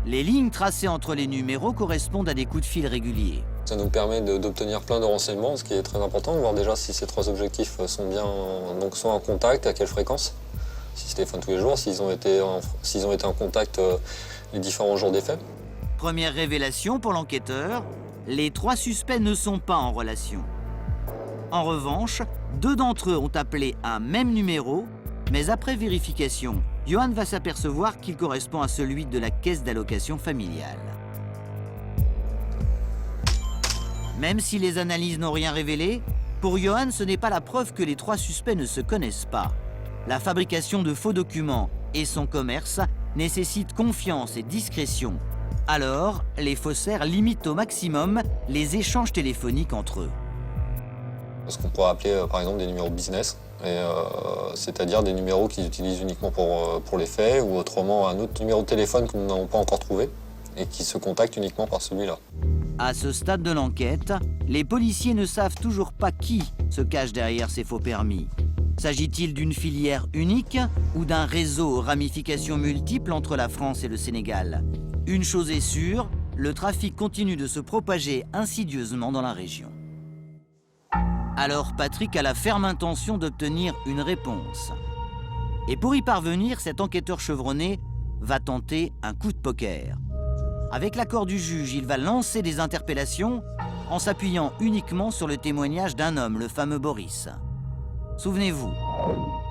Les lignes tracées entre les numéros correspondent à des coups de fil réguliers. Ça nous permet d'obtenir plein de renseignements, ce qui est très important, de voir déjà si ces trois objectifs sont en contact, à quelle fréquence, s'ils se téléphonent tous les jours, s'ils ont été en contact les différents jours des faits. Première révélation pour l'enquêteur, les trois suspects ne sont pas en relation. En revanche, 2 d'entre eux ont appelé un même numéro, mais après vérification, Johan va s'apercevoir qu'il correspond à celui de la caisse d'allocation familiale. Même si les analyses n'ont rien révélé, pour Johan, ce n'est pas la preuve que les 3 suspects ne se connaissent pas. La fabrication de faux documents et son commerce nécessitent confiance et discrétion. Alors, les faussaires limitent au maximum les échanges téléphoniques entre eux. Ce qu'on pourrait appeler par exemple des numéros business, c'est-à-dire des numéros qu'ils utilisent uniquement pour les faits, ou autrement un autre numéro de téléphone que nous n'avons pas encore trouvé et qui se contacte uniquement par celui-là. À ce stade de l'enquête, les policiers ne savent toujours pas qui se cache derrière ces faux permis. S'agit-il d'une filière unique ou d'un réseau aux ramifications multiples entre la France et le Sénégal? Une chose est sûre, le trafic continue de se propager insidieusement dans la région. Alors Patrick a la ferme intention d'obtenir une réponse. Et pour y parvenir, cet enquêteur chevronné va tenter un coup de poker. Avec l'accord du juge, il va lancer des interpellations en s'appuyant uniquement sur le témoignage d'un homme, le fameux Boris. Souvenez-vous,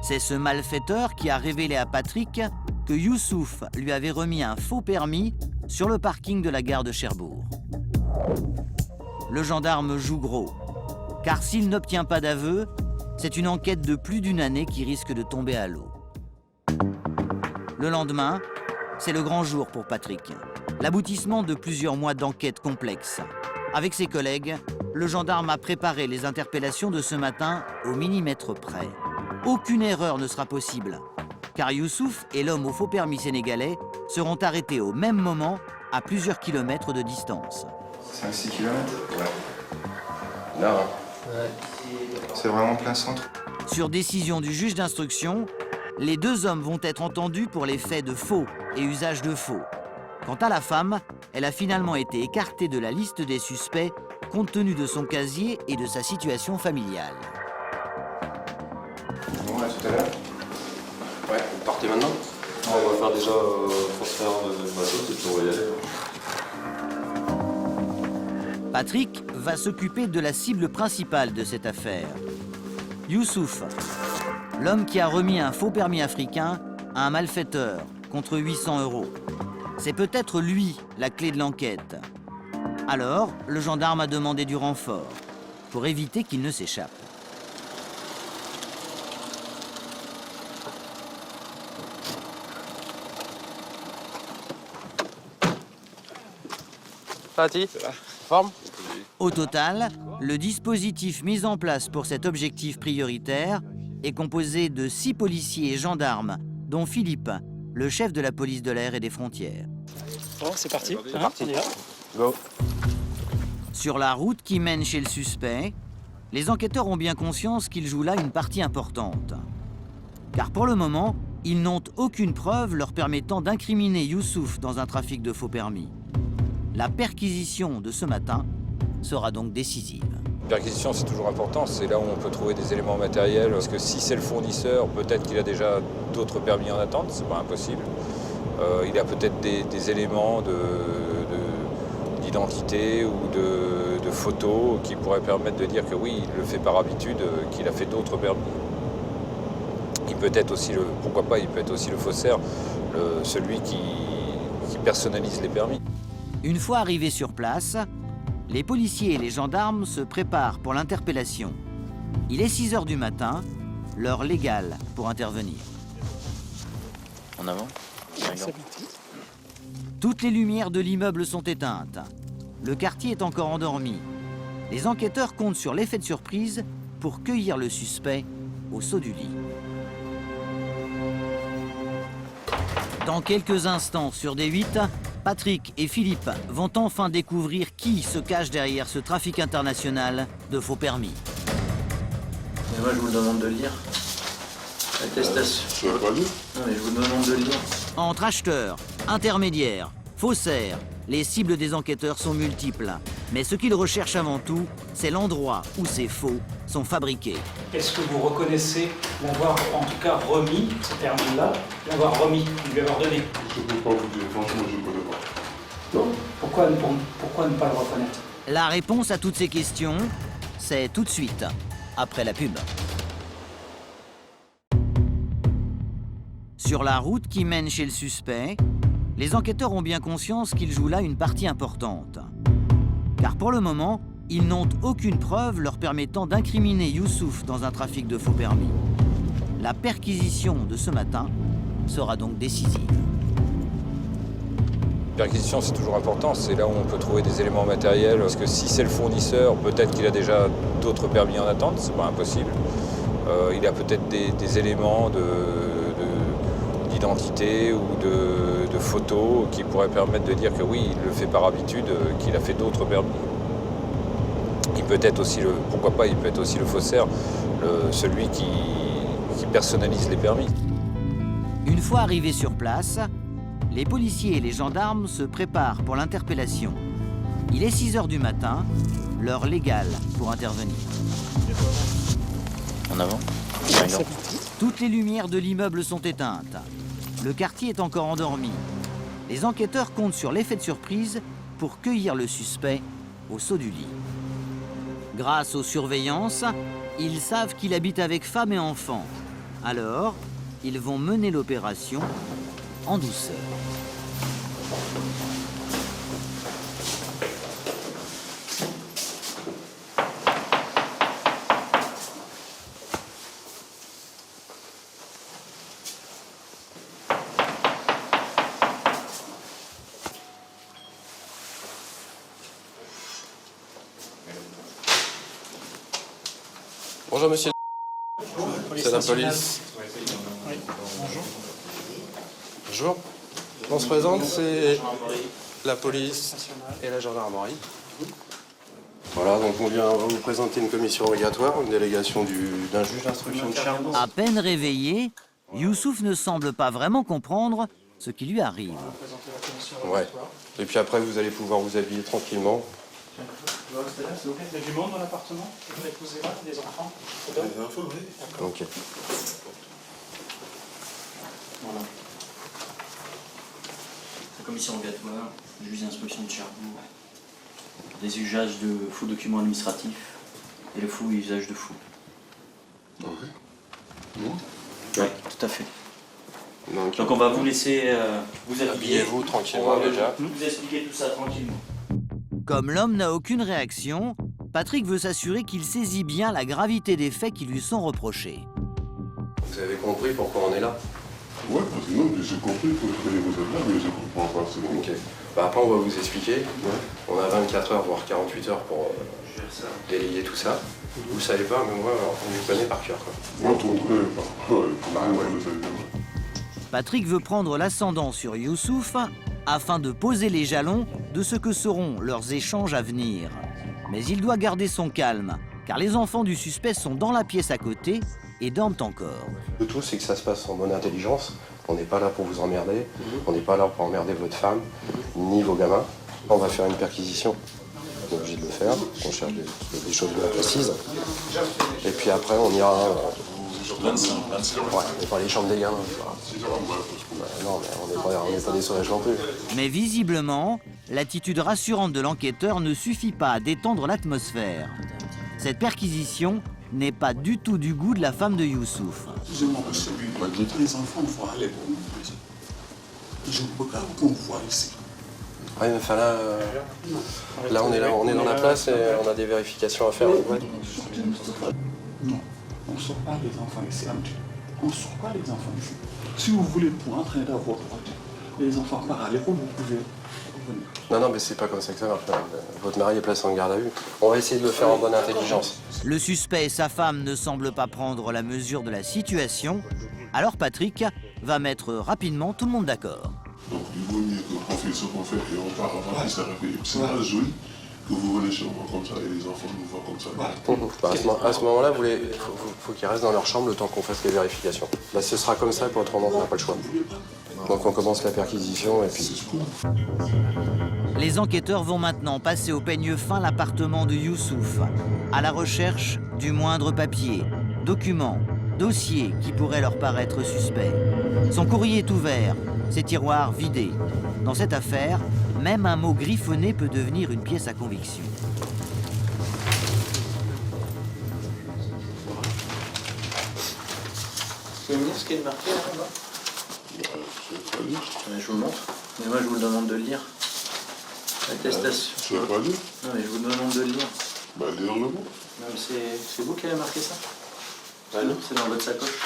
c'est ce malfaiteur qui a révélé à Patrick que Youssouf lui avait remis un faux permis sur le parking de la gare de Cherbourg. Le gendarme joue gros, car s'il n'obtient pas d'aveu, c'est une enquête de plus d'1 année qui risque de tomber à l'eau. Le lendemain, c'est le grand jour pour Patrick, l'aboutissement de plusieurs mois d'enquête complexe. Avec ses collègues, le gendarme a préparé les interpellations de ce matin au millimètre près. Aucune erreur ne sera possible, car Youssouf et l'homme au faux permis sénégalais seront arrêtés au même moment à plusieurs kilomètres de distance. 5-6 km? Ouais. Là, c'est vraiment plein centre. Sur décision du juge d'instruction, les 2 hommes vont être entendus pour les faits de faux et usage de faux. Quant à la femme, elle a finalement été écartée de la liste des suspects compte tenu de son casier et de sa situation familiale. Bon, à tout à l'heure. Ouais, vous partez maintenant? On va faire déjà transfert de matos et puis on va y aller. Patrick va s'occuper de la cible principale de cette affaire. Youssouf, l'homme qui a remis un faux permis africain à un malfaiteur contre 800 €. C'est peut-être lui la clé de l'enquête. Alors, le gendarme a demandé du renfort pour éviter qu'il ne s'échappe. Pati, forme? Au total, le dispositif mis en place pour cet objectif prioritaire est composé de 6 policiers et gendarmes, dont Philippe, le chef de la police de l'air et des frontières. Bon, c'est parti. C'est parti. On y va. Go. Sur la route qui mène chez le suspect, les enquêteurs ont bien conscience qu'ils jouent là une partie importante. Car pour le moment, ils n'ont aucune preuve leur permettant d'incriminer Youssouf dans un trafic de faux permis. La perquisition de ce matin sera donc décisive. La perquisition, c'est toujours important, c'est là où on peut trouver des éléments matériels, parce que si c'est le fournisseur, peut-être qu'il a déjà d'autres permis en attente, c'est pas impossible. Il a peut-être des éléments d'identité ou de photos qui pourraient permettre de dire que oui, il le fait par habitude, qu'il a fait d'autres permis. Il peut être aussi pourquoi pas, il peut être aussi le faussaire, celui qui personnalise les permis. Une fois arrivés sur place, les policiers et les gendarmes se préparent pour l'interpellation. Il est 6 h du matin, l'heure légale pour intervenir. En avant. C'est parti. Toutes les lumières de l'immeuble sont éteintes. Le quartier est encore endormi. Les enquêteurs comptent sur l'effet de surprise pour cueillir le suspect au saut du lit. Dans quelques instants sur D8, Patrick et Philippe vont enfin découvrir qui se cache derrière ce trafic international de faux permis. Mais moi, je vous demande de le lire. Attestation. Tu vas pas lire? Non, mais je vous demande de le lire. Entre acheteurs, intermédiaires, faussaires, les cibles des enquêteurs sont multiples. Mais ce qu'ils recherchent avant tout, c'est l'endroit où ces faux sont fabriqués. Est-ce que vous reconnaissez l'avoir en tout cas remis, ce permis-là, l'avoir remis, lui avoir donné? Je peux pas vous dire, franchement, je ne connais pas. Non. Pourquoi ne pas le reconnaître? La réponse à toutes ces questions, c'est tout de suite, après la pub. Sur la route qui mène chez le suspect, les enquêteurs ont bien conscience qu'ils jouent là une partie importante. Car pour le moment, ils n'ont aucune preuve leur permettant d'incriminer Youssouf dans un trafic de faux permis. La perquisition de ce matin sera donc décisive. La perquisition, c'est toujours important, c'est là où on peut trouver des éléments matériels, parce que si c'est le fournisseur, peut-être qu'il a déjà d'autres permis en attente, c'est pas impossible. Il a peut-être des éléments d'identité ou de photos qui pourraient permettre de dire que oui, il le fait par habitude, qu'il a fait d'autres permis. Il peut être aussi pourquoi pas, il peut être aussi le faussaire, celui qui personnalise les permis. Une fois arrivés sur place, les policiers et les gendarmes se préparent pour l'interpellation. Il est 6 h du matin, l'heure légale pour intervenir. En avant. Toutes les lumières de l'immeuble sont éteintes. Le quartier est encore endormi. Les enquêteurs comptent sur l'effet de surprise pour cueillir le suspect au saut du lit. Grâce aux surveillances, ils savent qu'il habite avec femme et enfants. Alors, ils vont mener l'opération en douceur. Bonjour monsieur. C'est la police. Oui, bonjour. Bonjour. On se présente, c'est la police et la gendarmerie. Voilà, donc on vient vous présenter une commission rogatoire, une délégation d'un juge d'instruction de Cherbourg. À peine réveillé, Youssouf ne semble pas vraiment comprendre ce qui lui arrive. Ouais. Et puis après, vous allez pouvoir vous habiller tranquillement. Il y a du monde dans l'appartement? Votre épouse est là, des enfants? Des enfants, oui. Ok. Voilà. La commission rogatoire, juge d'instruction de Cherbourg. Les usages de faux documents administratifs et le faux usage de faux. Oui. Oui, tout à fait. Donc on va vous laisser vous habiller. Habillez-vous tranquillement déjà. Vous expliquer tout ça tranquillement. Comme l'homme n'a aucune réaction, Patrick veut s'assurer qu'il saisit bien la gravité des faits qui lui sont reprochés. Vous avez compris pourquoi on est là? Ouais, parce que non, j'ai compris que vous êtes là, mais je comprends pas, c'est bon. Ok. Bah après, on va vous expliquer. Ouais. On a 24 heures, voire 48 heures pour délayer tout ça. Vous savez pas, mais moi, on les connaît par cœur. Moi, tout le monde, je sais bien. Patrick veut prendre l'ascendant sur Youssouf afin de poser les jalons de ce que seront leurs échanges à venir. Mais il doit garder son calme, car les enfants du suspect sont dans la pièce à côté et dorment encore. Le tout, c'est que ça se passe en bonne intelligence. On n'est pas là pour vous emmerder, on n'est pas là pour emmerder votre femme, ni vos gamins. On va faire une perquisition. On est obligé de le faire, on cherche des choses bien précises. Et puis après, on ira... Ouais, mais pas les chambres des gamins. Non, mais on n'est pas des sauvages non plus. Mais visiblement, l'attitude rassurante de l'enquêteur ne suffit pas à détendre l'atmosphère. Cette perquisition n'est pas du tout du goût de la femme de Youssouf. Excusez-moi, monsieur, les enfants vont aller pour nous. Je ne peux pas qu'on voit ici. Oui, mais enfin là, on est dans la place et on a des vérifications à faire. Ouais. Non, on ne sort pas les enfants ici, on ne sort pas les enfants ici. Si vous voulez, pour entrer dans votre voiture, les enfants partent à l'école, vous pouvez revenir. Non, mais c'est pas comme ça que ça marche. Votre mari est placé en garde à vue. On va essayer de le faire en bonne intelligence. Le suspect et sa femme ne semblent pas prendre la mesure de la situation, alors Patrick va mettre rapidement tout le monde d'accord. Donc il vaut mieux qu'on fasse fait ce qu'on fait et on part avant qu'il s'arrête. C'est pas joli que vous venez chez moi comme ça et les enfants nous voient comme ça. À ce moment-là, faut qu'ils restent dans leur chambre le temps qu'on fasse les vérifications. Là, ce sera comme ça, autrement, on n'a pas le choix. Donc on commence la perquisition et puis... Les enquêteurs vont maintenant passer au peigne fin l'appartement de Youssouf, à la recherche du moindre papier, document, dossier qui pourrait leur paraître suspect. Son courrier est ouvert, ses tiroirs vidés. Dans cette affaire, même un mot griffonné peut devenir une pièce à conviction. Vous pouvez me dire ce qui est marqué là-bas? Je vous le montre, mais moi je vous demande de le lire. Attestation. Tu veux pas lire? Non mais je vous demande de le lire. Bah lire le mot. Non mais c'est vous qui avez marqué ça? Bah non, c'est dans votre sacoche.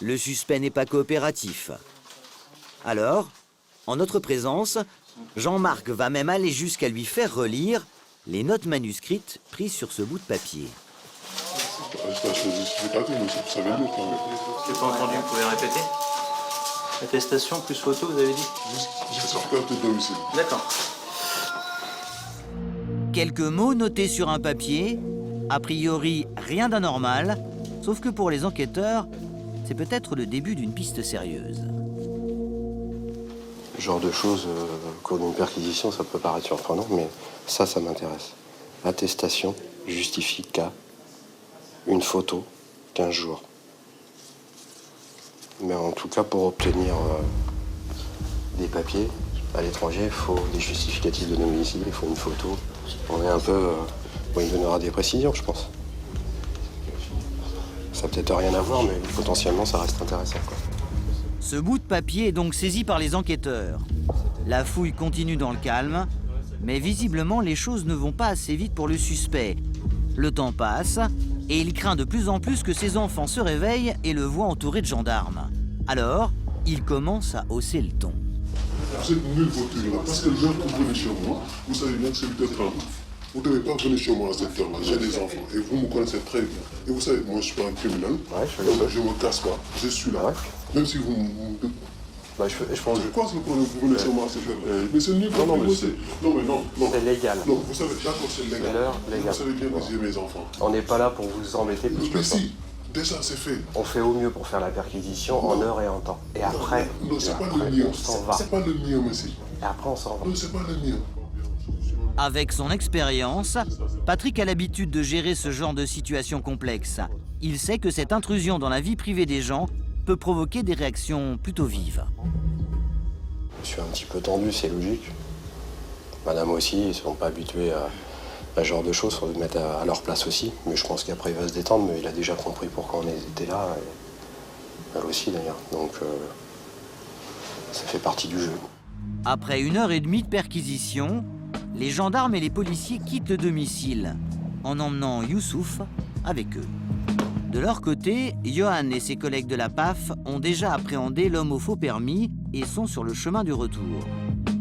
Le suspect n'est pas coopératif. Alors, en notre présence, Jean-Marc va même aller jusqu'à lui faire relire les notes manuscrites prises sur ce bout de papier. Attestation justificative, mais ça savez lire quand même. Je n'ai pas entendu, vous pouvez répéter? Attestation plus photo, vous avez dit? Certificat de domicile. D'accord. Quelques mots notés sur un papier, a priori rien d'anormal, sauf que pour les enquêteurs, c'est peut-être le début d'une piste sérieuse. Ce genre de choses, au cours d'une perquisition, ça peut paraître surprenant, mais ça m'intéresse. Attestation justifie qu'à une photo, 15 jours. Mais en tout cas, pour obtenir des papiers à l'étranger, il faut des justificatifs de domicile, il faut une photo. On est un peu... Bon, il donnera des précisions, je pense. Ça n'a peut-être rien à voir, mais potentiellement, ça reste intéressant, quoi. Ce bout de papier est donc saisi par les enquêteurs. La fouille continue dans le calme, mais visiblement, les choses ne vont pas assez vite pour le suspect. Le temps passe, et il craint de plus en plus que ses enfants se réveillent et le voient entouré de gendarmes. Alors, il commence à hausser le ton. Vous êtes nul, votre là, parce que l'heure que vous venez chez moi, vous savez bien que c'est 8h30. Vous ne devez pas venir chez moi à cette heure-là, j'ai des enfants, et vous me connaissez très bien. Et vous savez, moi je suis pas un criminel, je ne me casse pas, je suis là. Même si vous me... je pense que... Quoi c'est le problème que vous venez chez moi à cette heure-là? Mais c'est nul, non. C'est légal. Non, vous savez, d'accord, c'est légal. C'est l'heure légale. Vous savez bien que j'ai mes enfants. On n'est pas là pour vous embêter plus que ça. Mais si, déjà c'est fait. On fait au mieux pour faire la perquisition en heure et en temps. Et après, non, c'est pas le mien. On s'en va. C'est pas le mien, monsieur. Et après, on s'en va. Non, c'est pas le mien. Avec son expérience, Patrick a l'habitude de gérer ce genre de situation complexe. Il sait que cette intrusion dans la vie privée des gens peut provoquer des réactions plutôt vives. Je suis un petit peu tendu, c'est logique. Madame aussi, ils ne sont pas habitués à ce genre de choses, il faut se mettre à leur place aussi. Mais je pense qu'après, il va se détendre, mais il a déjà compris pourquoi on était là. Et elle aussi, d'ailleurs. Donc, ça fait partie du jeu. Après 1h30 de perquisition, les gendarmes et les policiers quittent le domicile, en emmenant Youssouf avec eux. De leur côté, Johan et ses collègues de la PAF ont déjà appréhendé l'homme au faux permis et sont sur le chemin du retour.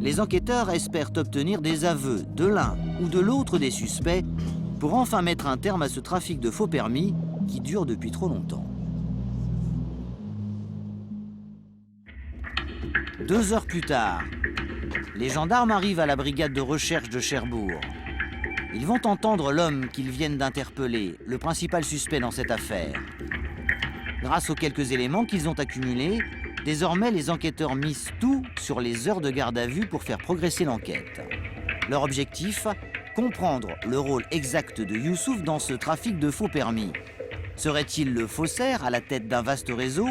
Les enquêteurs espèrent obtenir des aveux de l'un ou de l'autre des suspects pour enfin mettre un terme à ce trafic de faux permis qui dure depuis trop longtemps. 2 heures plus tard, les gendarmes arrivent à la brigade de recherche de Cherbourg. Ils vont entendre l'homme qu'ils viennent d'interpeller, le principal suspect dans cette affaire. Grâce aux quelques éléments qu'ils ont accumulés, désormais les enquêteurs misent tout sur les heures de garde à vue pour faire progresser l'enquête. Leur objectif, comprendre le rôle exact de Youssouf dans ce trafic de faux permis. Serait-il le faussaire à la tête d'un vaste réseau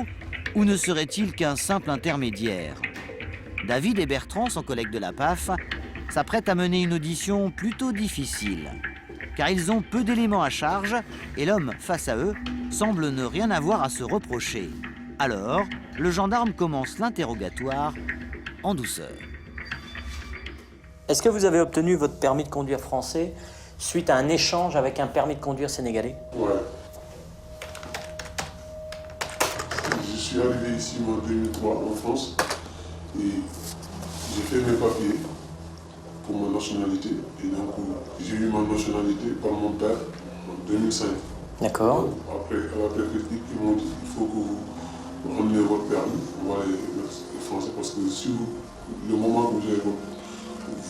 ou ne serait-il qu'un simple intermédiaire? David et Bertrand, son collègue de la PAF, s'apprêtent à mener une audition plutôt difficile, car ils ont peu d'éléments à charge et l'homme face à eux semble ne rien avoir à se reprocher. Alors, le gendarme commence l'interrogatoire en douceur. Est-ce que vous avez obtenu votre permis de conduire français suite à un échange avec un permis de conduire sénégalais? Ouais. Je suis arrivé ici en 2003 en France et j'ai fait mes papiers pour ma nationalité. Et donc, j'ai eu ma nationalité par mon père en 2005. D'accord. Après, à la préfecture, ils m'ont dit qu'il faut que ramenez votre permis, voilà les Français, parce que sur le moment où vous avez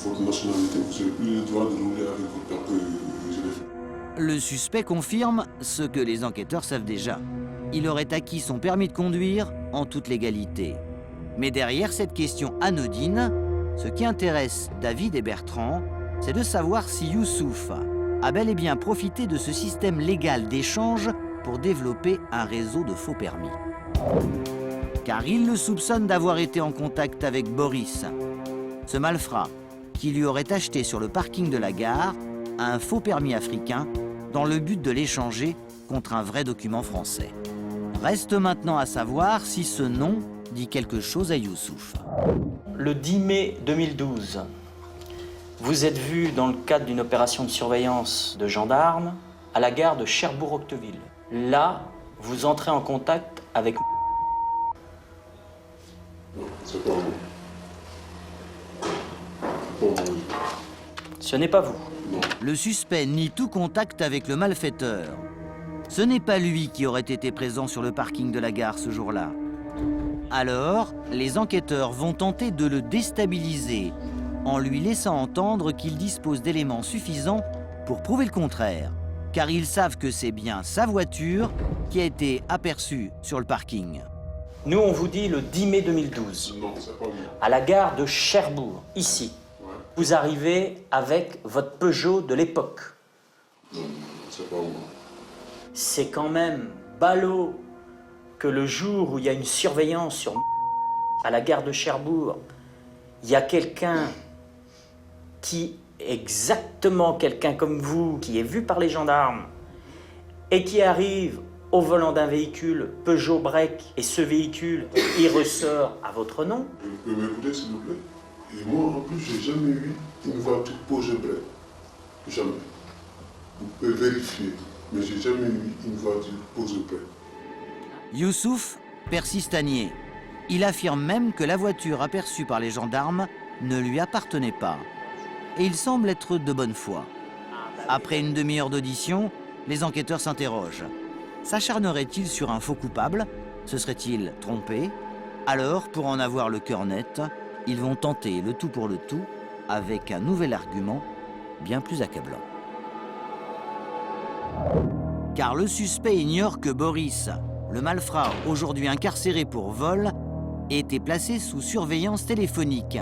votre nationalité, vous n'avez plus le droit de rouler avec votre permis. Le suspect confirme ce que les enquêteurs savent déjà. Il aurait acquis son permis de conduire en toute légalité. Mais derrière cette question anodine, ce qui intéresse David et Bertrand, c'est de savoir si Youssouf a bel et bien profité de ce système légal d'échange pour développer un réseau de faux permis. Car il le soupçonne d'avoir été en contact avec Boris, ce malfrat qui lui aurait acheté sur le parking de la gare un faux permis africain dans le but de l'échanger contre un vrai document français. Reste maintenant à savoir si ce nom dit quelque chose à Youssouf. Le 10 mai 2012, vous êtes vu dans le cadre d'une opération de surveillance de gendarmes à la gare de Cherbourg-Octeville. Là, vous entrez en contact avec... Non, c'est pas moi. Ce n'est pas vous. Le suspect nie tout contact avec le malfaiteur. Ce n'est pas lui qui aurait été présent sur le parking de la gare ce jour-là. Alors, les enquêteurs vont tenter de le déstabiliser en lui laissant entendre qu'il dispose d'éléments suffisants pour prouver le contraire, car ils savent que c'est bien sa voiture qui a été aperçue sur le parking. Nous, on vous dit le 10 mai 2012, Non, c'est pas moi. à la gare de Cherbourg, ici. Ouais. Vous arrivez avec votre Peugeot de l'époque. Non, c'est pas moi. C'est quand même ballot que le jour où il y a une surveillance sur à la gare de Cherbourg, il y a quelqu'un qui, exactement quelqu'un comme vous, qui est vu par les gendarmes et qui arrive au volant d'un véhicule Peugeot Break et ce véhicule, il ressort à votre nom. Vous pouvez m'écouter s'il vous plaît? Et moi en plus, j'ai jamais eu une voiture Peugeot Break. Jamais. Vous pouvez vérifier, mais j'ai jamais eu une voiture Peugeot Break. Youssouf persiste à nier. Il affirme même que la voiture aperçue par les gendarmes ne lui appartenait pas. Et il semble être de bonne foi. Après une demi-heure d'audition, les enquêteurs s'interrogent. S'acharnerait-il sur un faux coupable? Se serait-il trompé? Alors, pour en avoir le cœur net, ils vont tenter le tout pour le tout avec un nouvel argument bien plus accablant. Car le suspect ignore que Boris, le malfrat aujourd'hui incarcéré pour vol, était placé sous surveillance téléphonique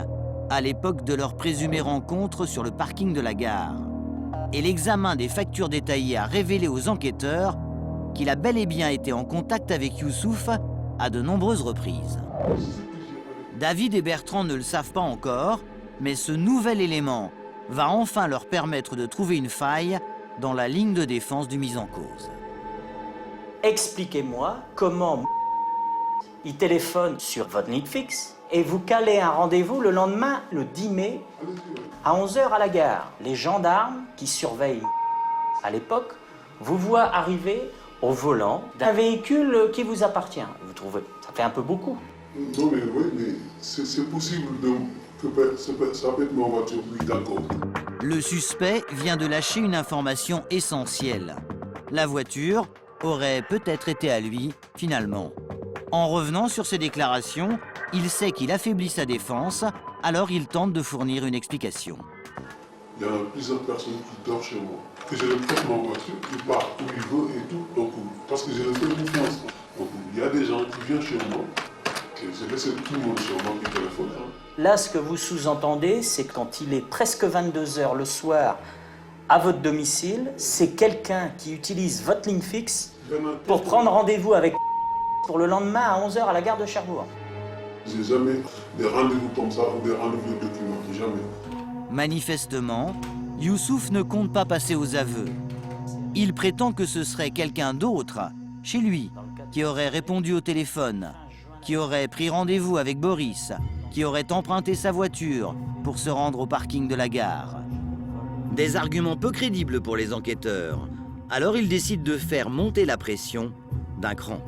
à l'époque de leur présumée rencontre sur le parking de la gare. Et l'examen des factures détaillées a révélé aux enquêteurs qu'il a bel et bien été en contact avec Youssouf à de nombreuses reprises. David et Bertrand ne le savent pas encore, mais ce nouvel élément va enfin leur permettre de trouver une faille dans la ligne de défense du mis en cause. Expliquez-moi comment il téléphone sur votre ligne fixe et vous calez un rendez-vous le lendemain, le 10 mai, à 11h à la gare. Les gendarmes qui surveillent à l'époque vous voient arriver au volant d'un véhicule qui vous appartient. Vous trouvez, ça fait un peu beaucoup. Non mais oui, mais c'est possible que ça peut être ma voiture, oui d'accord. Le suspect vient de lâcher une information essentielle. La voiture aurait peut-être été à lui, finalement. En revenant sur ses déclarations, il sait qu'il affaiblit sa défense, alors il tente de fournir une explication. Il y a plusieurs personnes qui dorment chez moi. Que je le prête ma voiture, il part où il veut et tout. Donc, parce que je le fais confiance. Donc il y a des gens qui viennent chez moi, que je laisse tout le monde chez moi qui téléphone. Là, ce que vous sous-entendez, c'est quand il est presque 22h le soir à votre domicile, c'est quelqu'un qui utilise votre ligne fixe pour prendre rendez-vous avec pour le lendemain à 11h à la gare de Cherbourg. J'ai jamais des rendez-vous comme ça ou des rendez-vous de documents, jamais. Manifestement, Youssouf ne compte pas passer aux aveux. Il prétend que ce serait quelqu'un d'autre, chez lui, qui aurait répondu au téléphone, qui aurait pris rendez-vous avec Boris, qui aurait emprunté sa voiture pour se rendre au parking de la gare. Des arguments peu crédibles pour les enquêteurs. Alors ils décident de faire monter la pression d'un cran.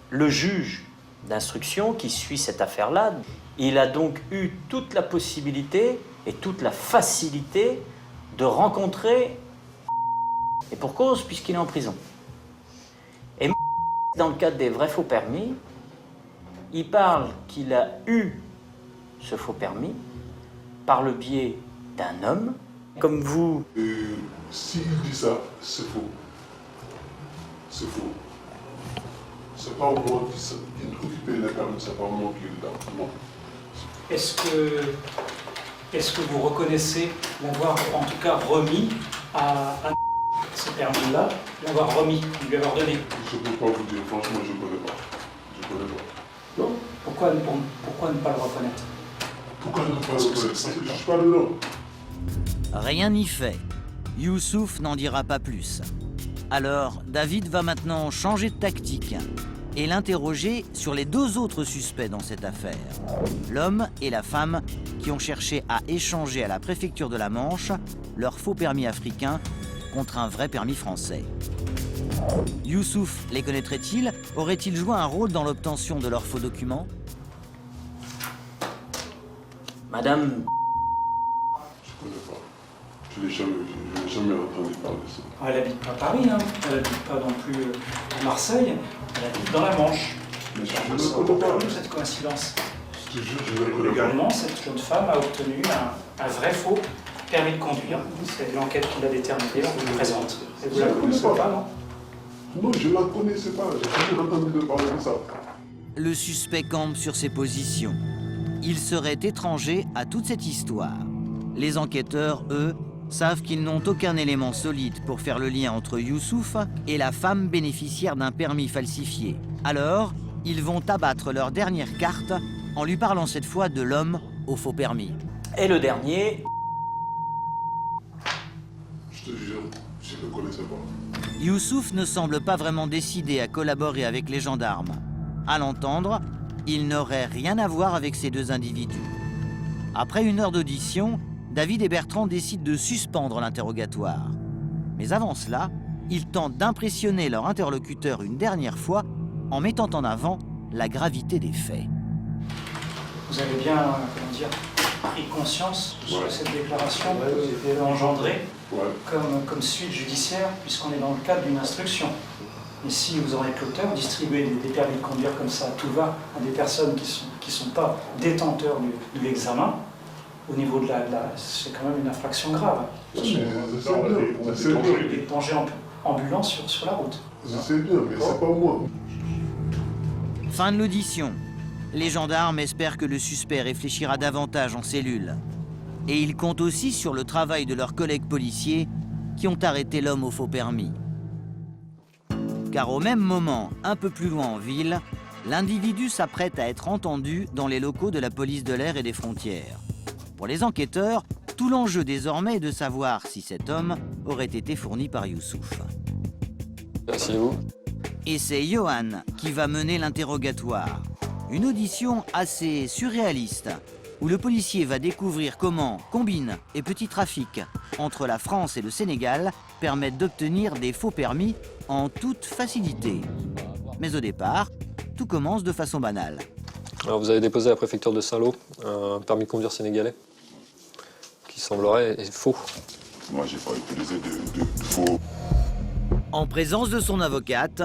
Le juge d'instruction qui suit cette affaire-là, il a donc eu toute la possibilité et toute la facilité de rencontrer, et pour cause, puisqu'il est en prison. Et dans le cadre des vrais faux permis, il parle qu'il a eu ce faux permis par le biais d'un homme comme vous. S'il dit ça, c'est faux. C'est faux. C'est pas moi qui récupère les permis, c'est pas moi qui le donne. Non. Est-ce que vous reconnaissez l'avoir en tout cas remis à ce permis-là, l'avoir remis, lui avoir donné? Je ne peux pas vous dire, franchement, je ne connais pas. Je connais pas. Non. Pourquoi ne pas le reconnaître? Pourquoi ne pas le reconnaître? Parce que je ne suis pas dedans. Rien n'y fait. Youssouf n'en dira pas plus. Alors, David va maintenant changer de tactique et l'interroger sur les 2 autres suspects dans cette affaire. L'homme et la femme qui ont cherché à échanger à la préfecture de la Manche leur faux permis africain contre un vrai permis français. Youssouf les connaîtrait-il? Aurait-il joué un rôle dans l'obtention de leurs faux documents? Madame... Je ne connais pas. Je n'ai jamais entendu parler de ça. Elle n'habite pas Paris, hein. Elle n'habite pas non plus à Marseille, elle habite dans la Manche. Mais je ne connais pas. Cette coïncidence. Je te jure, je ne connais pas. Également, cette jeune femme a obtenu un vrai faux permis de conduire. C'est l'enquête qui l'a déterminé, on vous présente. Et vous la connaissez pas, non? Non, je ne la connaissais pas. Je n'ai jamais entendu de parler de ça. Le suspect campe sur ses positions. Il serait étranger à toute cette histoire. Les enquêteurs, eux, savent qu'ils n'ont aucun élément solide pour faire le lien entre Youssouf et la femme bénéficiaire d'un permis falsifié. Alors, ils vont abattre leur dernière carte en lui parlant cette fois de l'homme au faux permis. Et le dernier... Je te jure, je ne le connaissais pas. Youssouf ne semble pas vraiment décidé à collaborer avec les gendarmes. À l'entendre, il n'aurait rien à voir avec ces 2 individus. Après 1 heure d'audition, David et Bertrand décident de suspendre l'interrogatoire. Mais avant cela, ils tentent d'impressionner leur interlocuteur une dernière fois en mettant en avant la gravité des faits. Vous avez bien, pris conscience de ce que cette déclaration peut engendrer comme suite judiciaire, puisqu'on est dans le cadre d'une instruction. Et si vous en êtes l'auteur, distribuer des permis de conduire comme ça à tout va à des personnes qui sont pas détenteurs de l'examen, au niveau de c'est quand même une infraction grave. C'est bien. Des dangers ambulants sur la route. Je sais bien, mais c'est pas moi. Fin de l'audition. Les gendarmes espèrent que le suspect réfléchira davantage en cellule. Et ils comptent aussi sur le travail de leurs collègues policiers qui ont arrêté l'homme au faux permis. Car au même moment, un peu plus loin en ville, l'individu s'apprête à être entendu dans les locaux de la police de l'air et des frontières. Pour les enquêteurs, tout l'enjeu désormais est de savoir si cet homme aurait été fourni par Youssouf. Asseyez-vous. Et c'est Johan qui va mener l'interrogatoire. Une audition assez surréaliste, où le policier va découvrir comment combine et petits trafics entre la France et le Sénégal permettent d'obtenir des faux permis en toute facilité. Mais au départ, tout commence de façon banale. Alors vous avez déposé à la préfecture de Saint-Lô un permis de conduire sénégalais qui semblerait être faux. Moi, j'ai pas utilisé de faux. En présence de son avocate,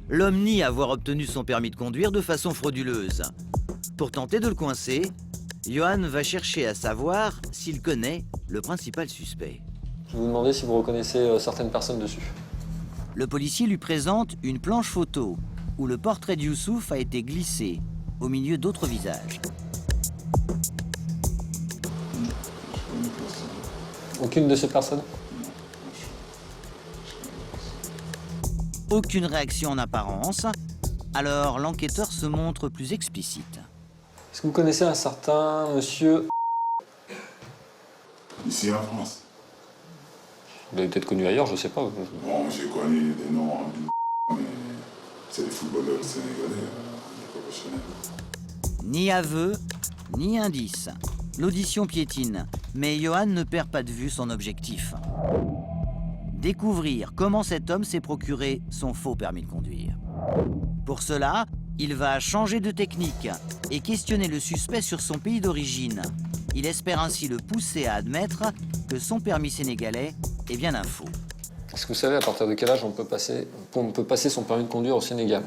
l'homme nie avoir obtenu son permis de conduire de façon frauduleuse. Pour tenter de le coincer, Johan va chercher à savoir s'il connaît le principal suspect. Je vais vous demander si vous reconnaissez certaines personnes dessus. Le policier lui présente une planche photo où le portrait de Youssouf a été glissé au milieu d'autres visages. Aucune de ces personnes? Aucune réaction en apparence, alors l'enquêteur se montre plus explicite. Est-ce que vous connaissez un certain monsieur... Ici en France. Vous l'avez peut-être connu ailleurs, je sais pas. Bon, j'ai connu des noms, mais c'est des footballeurs sénégalais, des professionnels. Ni aveu, ni indice. L'audition piétine, mais Johan ne perd pas de vue son objectif. Découvrir comment cet homme s'est procuré son faux permis de conduire. Pour cela, il va changer de technique et questionner le suspect sur son pays d'origine. Il espère ainsi le pousser à admettre que son permis sénégalais est bien un faux. Est-ce que vous savez à partir de quel âge on peut passer son permis de conduire au Sénégal?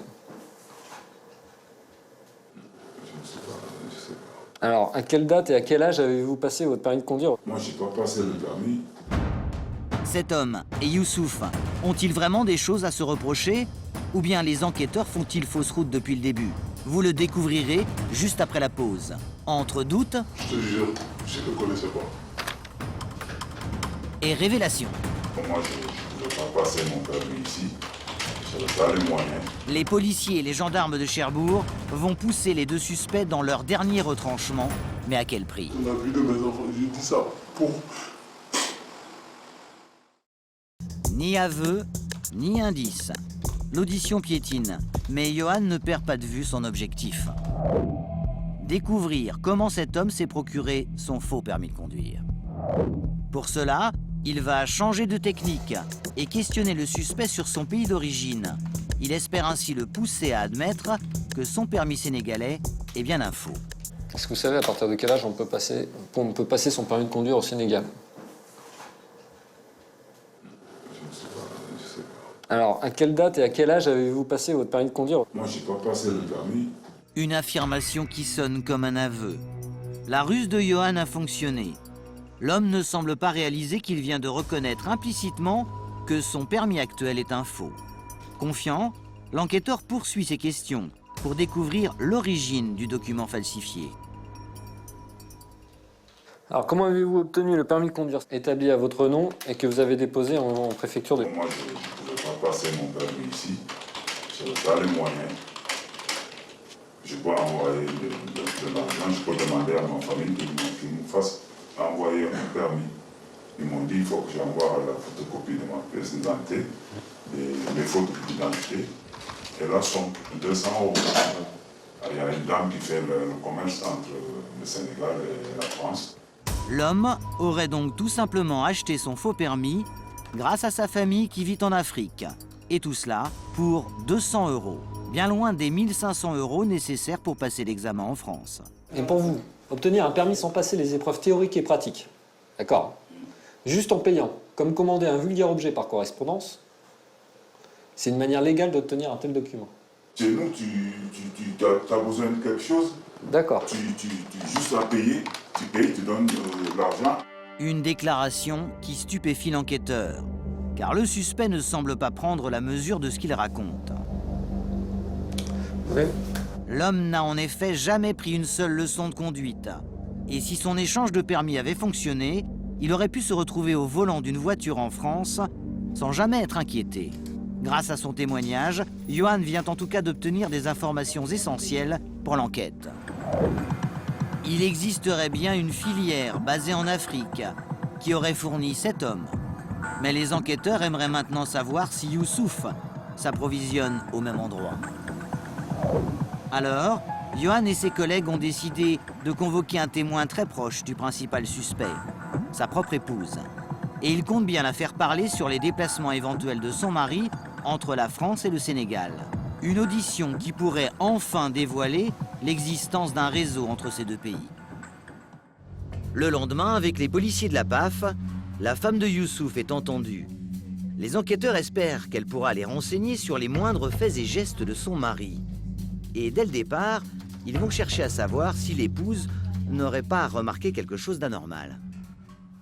Je sais pas. Alors, à quelle date et à quel âge avez-vous passé votre permis de conduire? Moi, j'ai pas passé le permis. Cet homme et Youssouf ont-ils vraiment des choses à se reprocher? Ou bien les enquêteurs font-ils fausse route depuis le début? Vous le découvrirez juste après la pause. Entre doute Je te jure, je ne te connaissais pas. et révélation. Moi, je ne vais pas passer mon permis ici. Je n'ai pas les moyens. Les policiers et les gendarmes de Cherbourg vont pousser les deux suspects dans leur dernier retranchement. Mais à quel prix? On a vu de mes enfants, j'ai dit ça pour... Ni aveu, ni indice. L'audition piétine, mais Johan ne perd pas de vue son objectif. Découvrir comment cet homme s'est procuré son faux permis de conduire. Pour cela, il va changer de technique et questionner le suspect sur son pays d'origine. Il espère ainsi le pousser à admettre que son permis sénégalais est bien un faux. Est-ce que vous savez à partir de quel âge on peut passer son permis de conduire au Sénégal? Je sais pas. Alors, à quelle date et à quel âge avez-vous passé votre permis de conduire? Moi, j'ai pas passé le permis. Une affirmation qui sonne comme un aveu. La ruse de Johan a fonctionné. L'homme ne semble pas réaliser qu'il vient de reconnaître implicitement que son permis actuel est un faux. Confiant, l'enquêteur poursuit ses questions pour découvrir l'origine du document falsifié. Alors, comment avez-vous obtenu le permis de conduire établi à votre nom et que vous avez déposé en préfecture de... Moi, je ne pouvais pas passer mon permis ici. Je n'avais pas les moyens. Je peux envoyer de l'argent, je peux demander à ma famille qu'ils me fassent envoyer un permis. Ils m'ont dit qu'il faut que j'envoie la photocopie de ma pièce d'identité, mes photos d'identité. Et là, sont 200 €. Il y a une dame qui fait le commerce entre le Sénégal et la France. L'homme aurait donc tout simplement acheté son faux permis grâce à sa famille qui vit en Afrique. Et tout cela pour 200 €, bien loin des 1500 € nécessaires pour passer l'examen en France. Et pour vous, obtenir un permis sans passer les épreuves théoriques et pratiques, d'accord, juste en payant, comme commander un vulgaire objet par correspondance, c'est une manière légale d'obtenir un tel document. Chez nous, tu as besoin de quelque chose. D'accord. Tu juste à payer, tu payes, tu donnes de l'argent. Une déclaration qui stupéfie l'enquêteur, car le suspect ne semble pas prendre la mesure de ce qu'il raconte. Oui. L'homme n'a en effet jamais pris une seule leçon de conduite. Et si son échange de permis avait fonctionné, il aurait pu se retrouver au volant d'une voiture en France sans jamais être inquiété. Grâce à son témoignage, Johan vient en tout cas d'obtenir des informations essentielles pour l'enquête. Il existerait bien une filière basée en Afrique qui aurait fourni cet homme. Mais les enquêteurs aimeraient maintenant savoir si Youssouf s'approvisionne au même endroit. Alors, Johan et ses collègues ont décidé de convoquer un témoin très proche du principal suspect, sa propre épouse. Et ils comptent bien la faire parler sur les déplacements éventuels de son mari entre la France et le Sénégal. Une audition qui pourrait enfin dévoiler l'existence d'un réseau entre ces deux pays. Le lendemain, avec les policiers de la PAF, la femme de Youssouf est entendue. Les enquêteurs espèrent qu'elle pourra les renseigner sur les moindres faits et gestes de son mari. Et dès le départ, ils vont chercher à savoir si l'épouse n'aurait pas remarqué quelque chose d'anormal.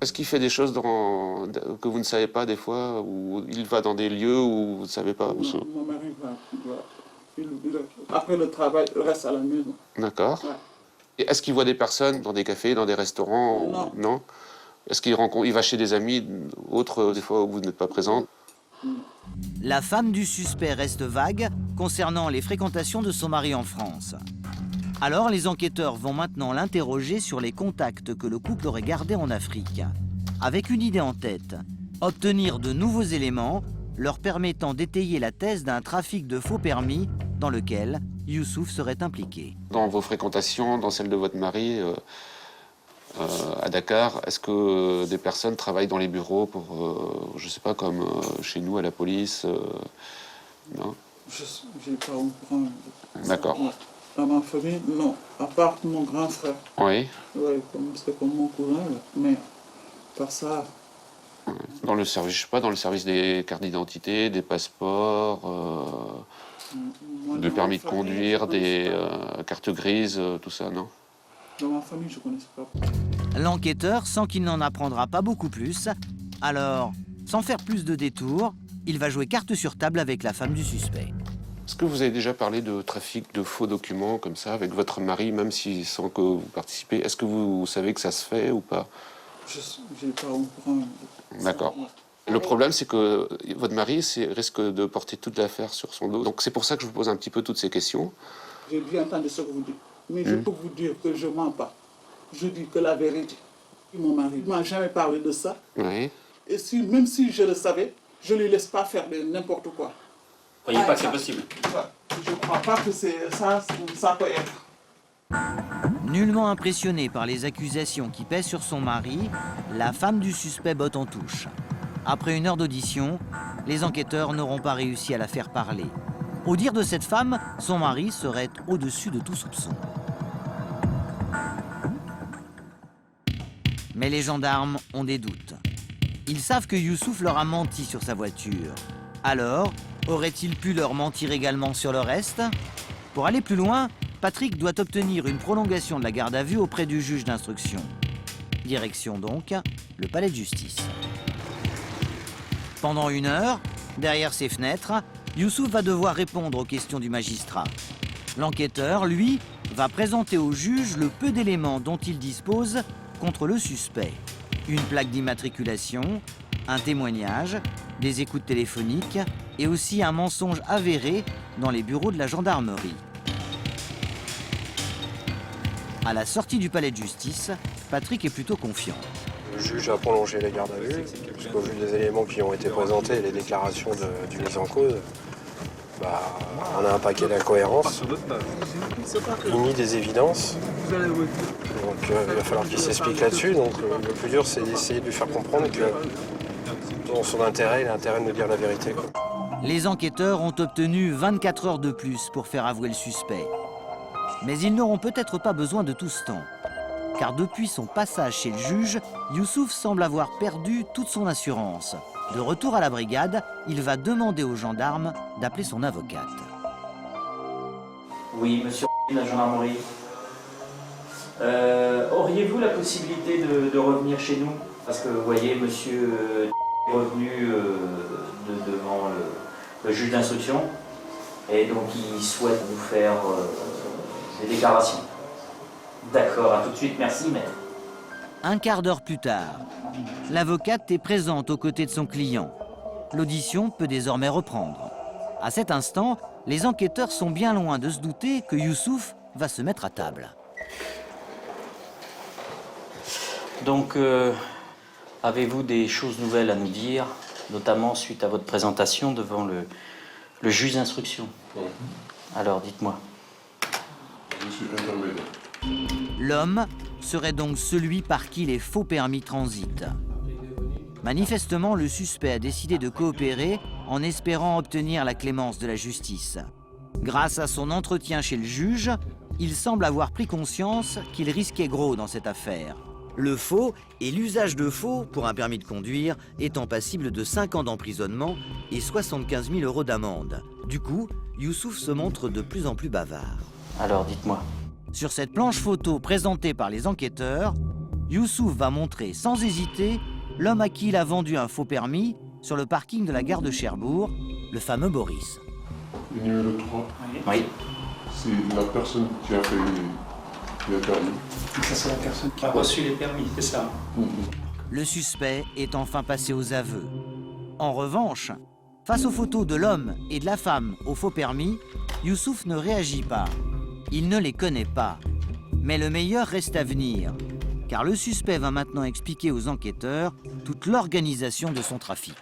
Est-ce qu'il fait des choses que vous ne savez pas des fois, ou il va dans des lieux où vous ne savez pas? Mon mari après le travail, il reste à la maison. D'accord. Ouais. Et est-ce qu'il voit des personnes dans des cafés, dans des restaurants? Non. Est-ce qu'il va chez des amis autres des fois où vous n'êtes pas présente? La femme du suspect reste vague concernant les fréquentations de son mari en France. Alors les enquêteurs vont maintenant l'interroger sur les contacts que le couple aurait gardés en Afrique. Avec une idée en tête, obtenir de nouveaux éléments leur permettant d'étayer la thèse d'un trafic de faux permis dans lequel Youssouf serait impliqué. Dans vos fréquentations, dans celle de votre mari à Dakar, est-ce que des personnes travaillent dans les bureaux pour, je sais pas, comme chez nous à la police non? Je n'ai pas au courant. D'accord. Dans ma famille, non. À part mon grand frère. Oui. Oui, c'est comme mon cousin, mais par ça... Dans le service, je sais pas, dans le service des cartes d'identité, des passeports, de permis de conduire, des cartes grises, tout ça, non? Dans ma famille, je ne connaissais pas. L'enquêteur sent qu'il n'en apprendra pas beaucoup plus. Alors, sans faire plus de détours, il va jouer carte sur table avec la femme du suspect. Est-ce que vous avez déjà parlé de trafic de faux documents comme ça avec votre mari, même si sans que vous participez? Est-ce que vous savez que ça se fait ou pas? Je n'ai pas au courant. D'accord. Le problème, c'est que votre mari risque de porter toute l'affaire sur son dos. Donc c'est pour ça que je vous pose un petit peu toutes ces questions. J'ai bien entendu ce que vous dites. Mais je peux vous dire que je ne mens pas. Je dis que la vérité. Mon mari ne m'a jamais parlé de ça. Oui. Et même si je le savais, je ne lui laisse pas faire n'importe quoi. Vous ne croyez pas que c'est possible? Je ne crois pas que ça peut être. Nullement impressionnée par les accusations qui pèsent sur son mari, la femme du suspect botte en touche. Après une heure d'audition, les enquêteurs n'auront pas réussi à la faire parler. Au dire de cette femme, son mari serait au-dessus de tout soupçon. Mais les gendarmes ont des doutes. Ils savent que Youssouf leur a menti sur sa voiture. Alors, aurait-il pu leur mentir également sur le reste? Pour aller plus loin, Patrick doit obtenir une prolongation de la garde à vue auprès du juge d'instruction. Direction donc, le palais de justice. Pendant 1 heure, derrière ses fenêtres, Youssouf va devoir répondre aux questions du magistrat. L'enquêteur, lui, va présenter au juge le peu d'éléments dont il dispose contre le suspect. Une plaque d'immatriculation, un témoignage, des écoutes téléphoniques et aussi un mensonge avéré dans les bureaux de la gendarmerie. À la sortie du palais de justice, Patrick est plutôt confiant. Le juge a prolongé les gardes à vue, puisqu'au vu des éléments qui ont été présentés et les déclarations du mis en cause, on a un paquet d'incohérences, limite des évidences. Donc il va falloir qu'il s'explique là-dessus. Donc le plus dur, c'est d'essayer de lui faire comprendre que dans son intérêt, il a intérêt de nous dire la vérité, quoi. Les enquêteurs ont obtenu 24 heures de plus pour faire avouer le suspect. Mais ils n'auront peut-être pas besoin de tout ce temps. Car depuis son passage chez le juge, Youssouf semble avoir perdu toute son assurance. De retour à la brigade, il va demander aux gendarmes d'appeler son avocate. Oui, monsieur la gendarmerie. Auriez-vous la possibilité de revenir chez nous? Parce que vous voyez, monsieur est revenu devant le juge d'instruction et donc il souhaite vous faire des déclarations. D'accord, à tout de suite, merci, maître. Un quart d'heure plus tard, l'avocate est présente aux côtés de son client. L'audition peut désormais reprendre. À cet instant, les enquêteurs sont bien loin de se douter que Youssouf va se mettre à table. Donc, avez-vous des choses nouvelles à nous dire, notamment suite à votre présentation devant le juge d'instruction? Alors, dites-moi. Je suis intermédiaire. L'homme serait donc celui par qui les faux permis transitent. Manifestement, le suspect a décidé de coopérer en espérant obtenir la clémence de la justice. Grâce à son entretien chez le juge, il semble avoir pris conscience qu'il risquait gros dans cette affaire. Le faux et l'usage de faux pour un permis de conduire étant passible de 5 ans d'emprisonnement et 75 000 € d'amende. Du coup, Youssouf se montre de plus en plus bavard. Alors, dites-moi. Sur cette planche photo présentée par les enquêteurs, Youssouf va montrer sans hésiter l'homme à qui il a vendu un faux permis sur le parking de la gare de Cherbourg, le fameux Boris. Le numéro 3, oui. C'est la personne qui a fait les permis. Ça, c'est la personne qui a reçu les permis, c'est ça? Le suspect est enfin passé aux aveux. En revanche, face aux photos de l'homme et de la femme au faux permis, Youssouf ne réagit pas. Il ne les connaît pas. Mais le meilleur reste à venir, car le suspect va maintenant expliquer aux enquêteurs toute l'organisation de son trafic.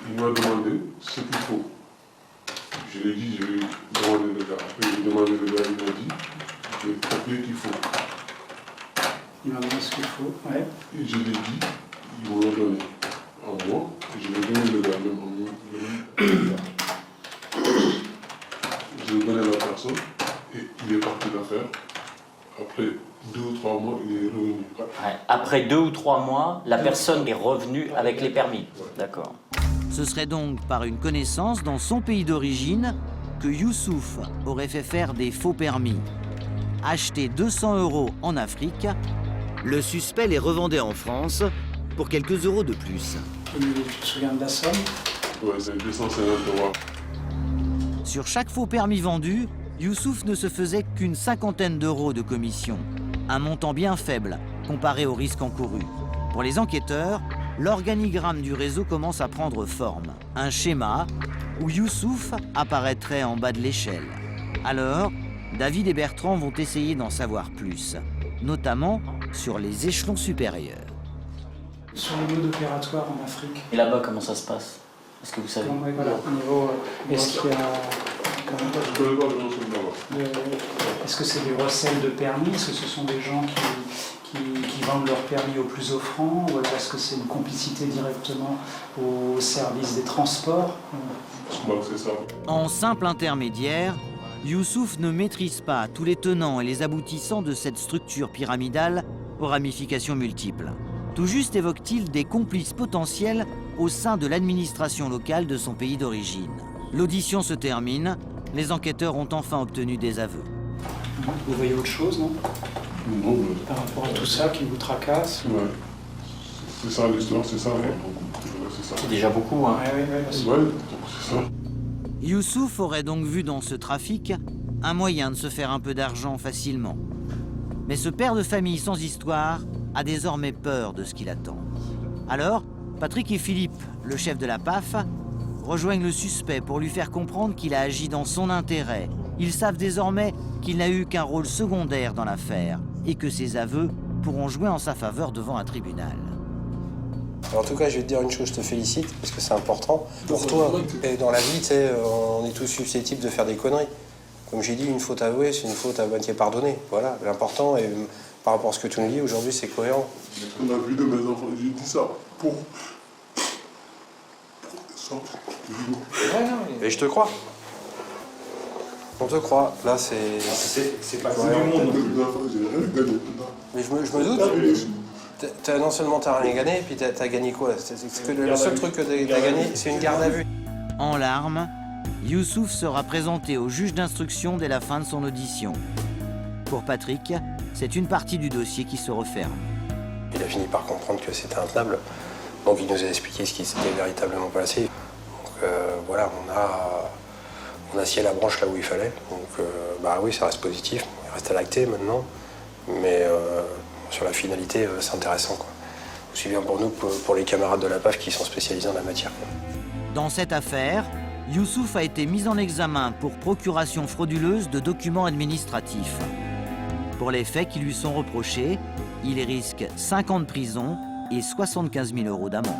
Il m'a demandé ce qu'il faut. Je lui ai dit, je vais demander le gars. Après, j'ai demandé le gars, il m'a dit, je vais t'appeler qu'il faut. Il m'a demandé ce qu'il faut, ouais. Et je lui ai dit, ils vont le donner à moi. Je vais donner le gars, même en je vais donner la personne. Et il est parti d'affaires. Après 2 ou 3 mois, il est revenu. Ouais. Après qu'après 2 ou 3 mois, la personne est revenue avec les permis. D'accord. Ce serait donc par une connaissance dans son pays d'origine que Youssouf aurait fait faire des faux permis. Acheté 200 € en Afrique, le suspect les revendait en France pour quelques euros de plus. Tu te souviens de la somme? Ouais, c'est 250 €. Sur chaque faux permis vendu, Youssouf ne se faisait qu'une 50aine d'euros de commission. Un montant bien faible comparé au risque encouru. Pour les enquêteurs, l'organigramme du réseau commence à prendre forme. Un schéma où Youssouf apparaîtrait en bas de l'échelle. Alors, David et Bertrand vont essayer d'en savoir plus, notamment sur les échelons supérieurs. Sur le mode opératoire en Afrique. Et là-bas, comment ça se passe? Est-ce que vous savez? Voilà, au niveau, est-ce qu'il y a... Je connais pas le nom de là-bas. Est-ce que c'est des recels de permis? Est-ce que ce sont des gens qui vendent leurs permis au plus offrant? Ou est-ce que c'est une complicité directement au service des transports? C'est ça. En simple intermédiaire, Youssouf ne maîtrise pas tous les tenants et les aboutissants de cette structure pyramidale aux ramifications multiples. Tout juste évoque-t-il des complices potentiels au sein de l'administration locale de son pays d'origine. L'audition se termine, les enquêteurs ont enfin obtenu des aveux. Vous voyez autre chose, non? Non, par rapport à tout ça qui vous tracasse? Ouais. C'est ça l'histoire, c'est ça. Ouais. C'est déjà beaucoup, hein? Ouais, c'est ça. Youssouf aurait donc vu dans ce trafic un moyen de se faire un peu d'argent facilement. Mais ce père de famille sans histoire a désormais peur de ce qu'il attend. Alors, Patrick et Philippe, le chef de la PAF, rejoignent le suspect pour lui faire comprendre qu'il a agi dans son intérêt. Ils savent désormais qu'il n'a eu qu'un rôle secondaire dans l'affaire et que ses aveux pourront jouer en sa faveur devant un tribunal. En tout cas, je vais te dire une chose, je te félicite, parce que c'est important. Pour toi, et dans la vie, tu sais, on est tous susceptibles de faire des conneries. Comme j'ai dit, une faute avouée, c'est une faute à moitié pardonnée. Voilà, l'important, et par rapport à ce que tu nous dis aujourd'hui, c'est cohérent. On a vu de mes enfants, j'ai dit ça pour Et je te crois. On te croit. Là, c'est pas du monde. Mais je me doute. Non seulement t'as rien gagné, puis t'as gagné quoi? C'est que le seul truc que t'as gagné, c'est une garde à vue. En larmes, Youssouf sera présenté au juge d'instruction dès la fin de son audition. Pour Patrick, c'est une partie du dossier qui se referme. Il a fini par comprendre que c'était intenable, donc il nous a expliqué ce qui s'était véritablement passé. Donc voilà, on a scié la branche là où il fallait. Donc bah oui, ça reste positif, il reste à l'acter maintenant, mais sur la finalité, c'est intéressant, quoi. Aussi bien pour nous que pour les camarades de la PAF qui sont spécialisés en la matière, quoi. Dans cette affaire, Youssouf a été mis en examen pour procuration frauduleuse de documents administratifs. Pour les faits qui lui sont reprochés, il risque 5 ans de prison et 75 000 € d'amende.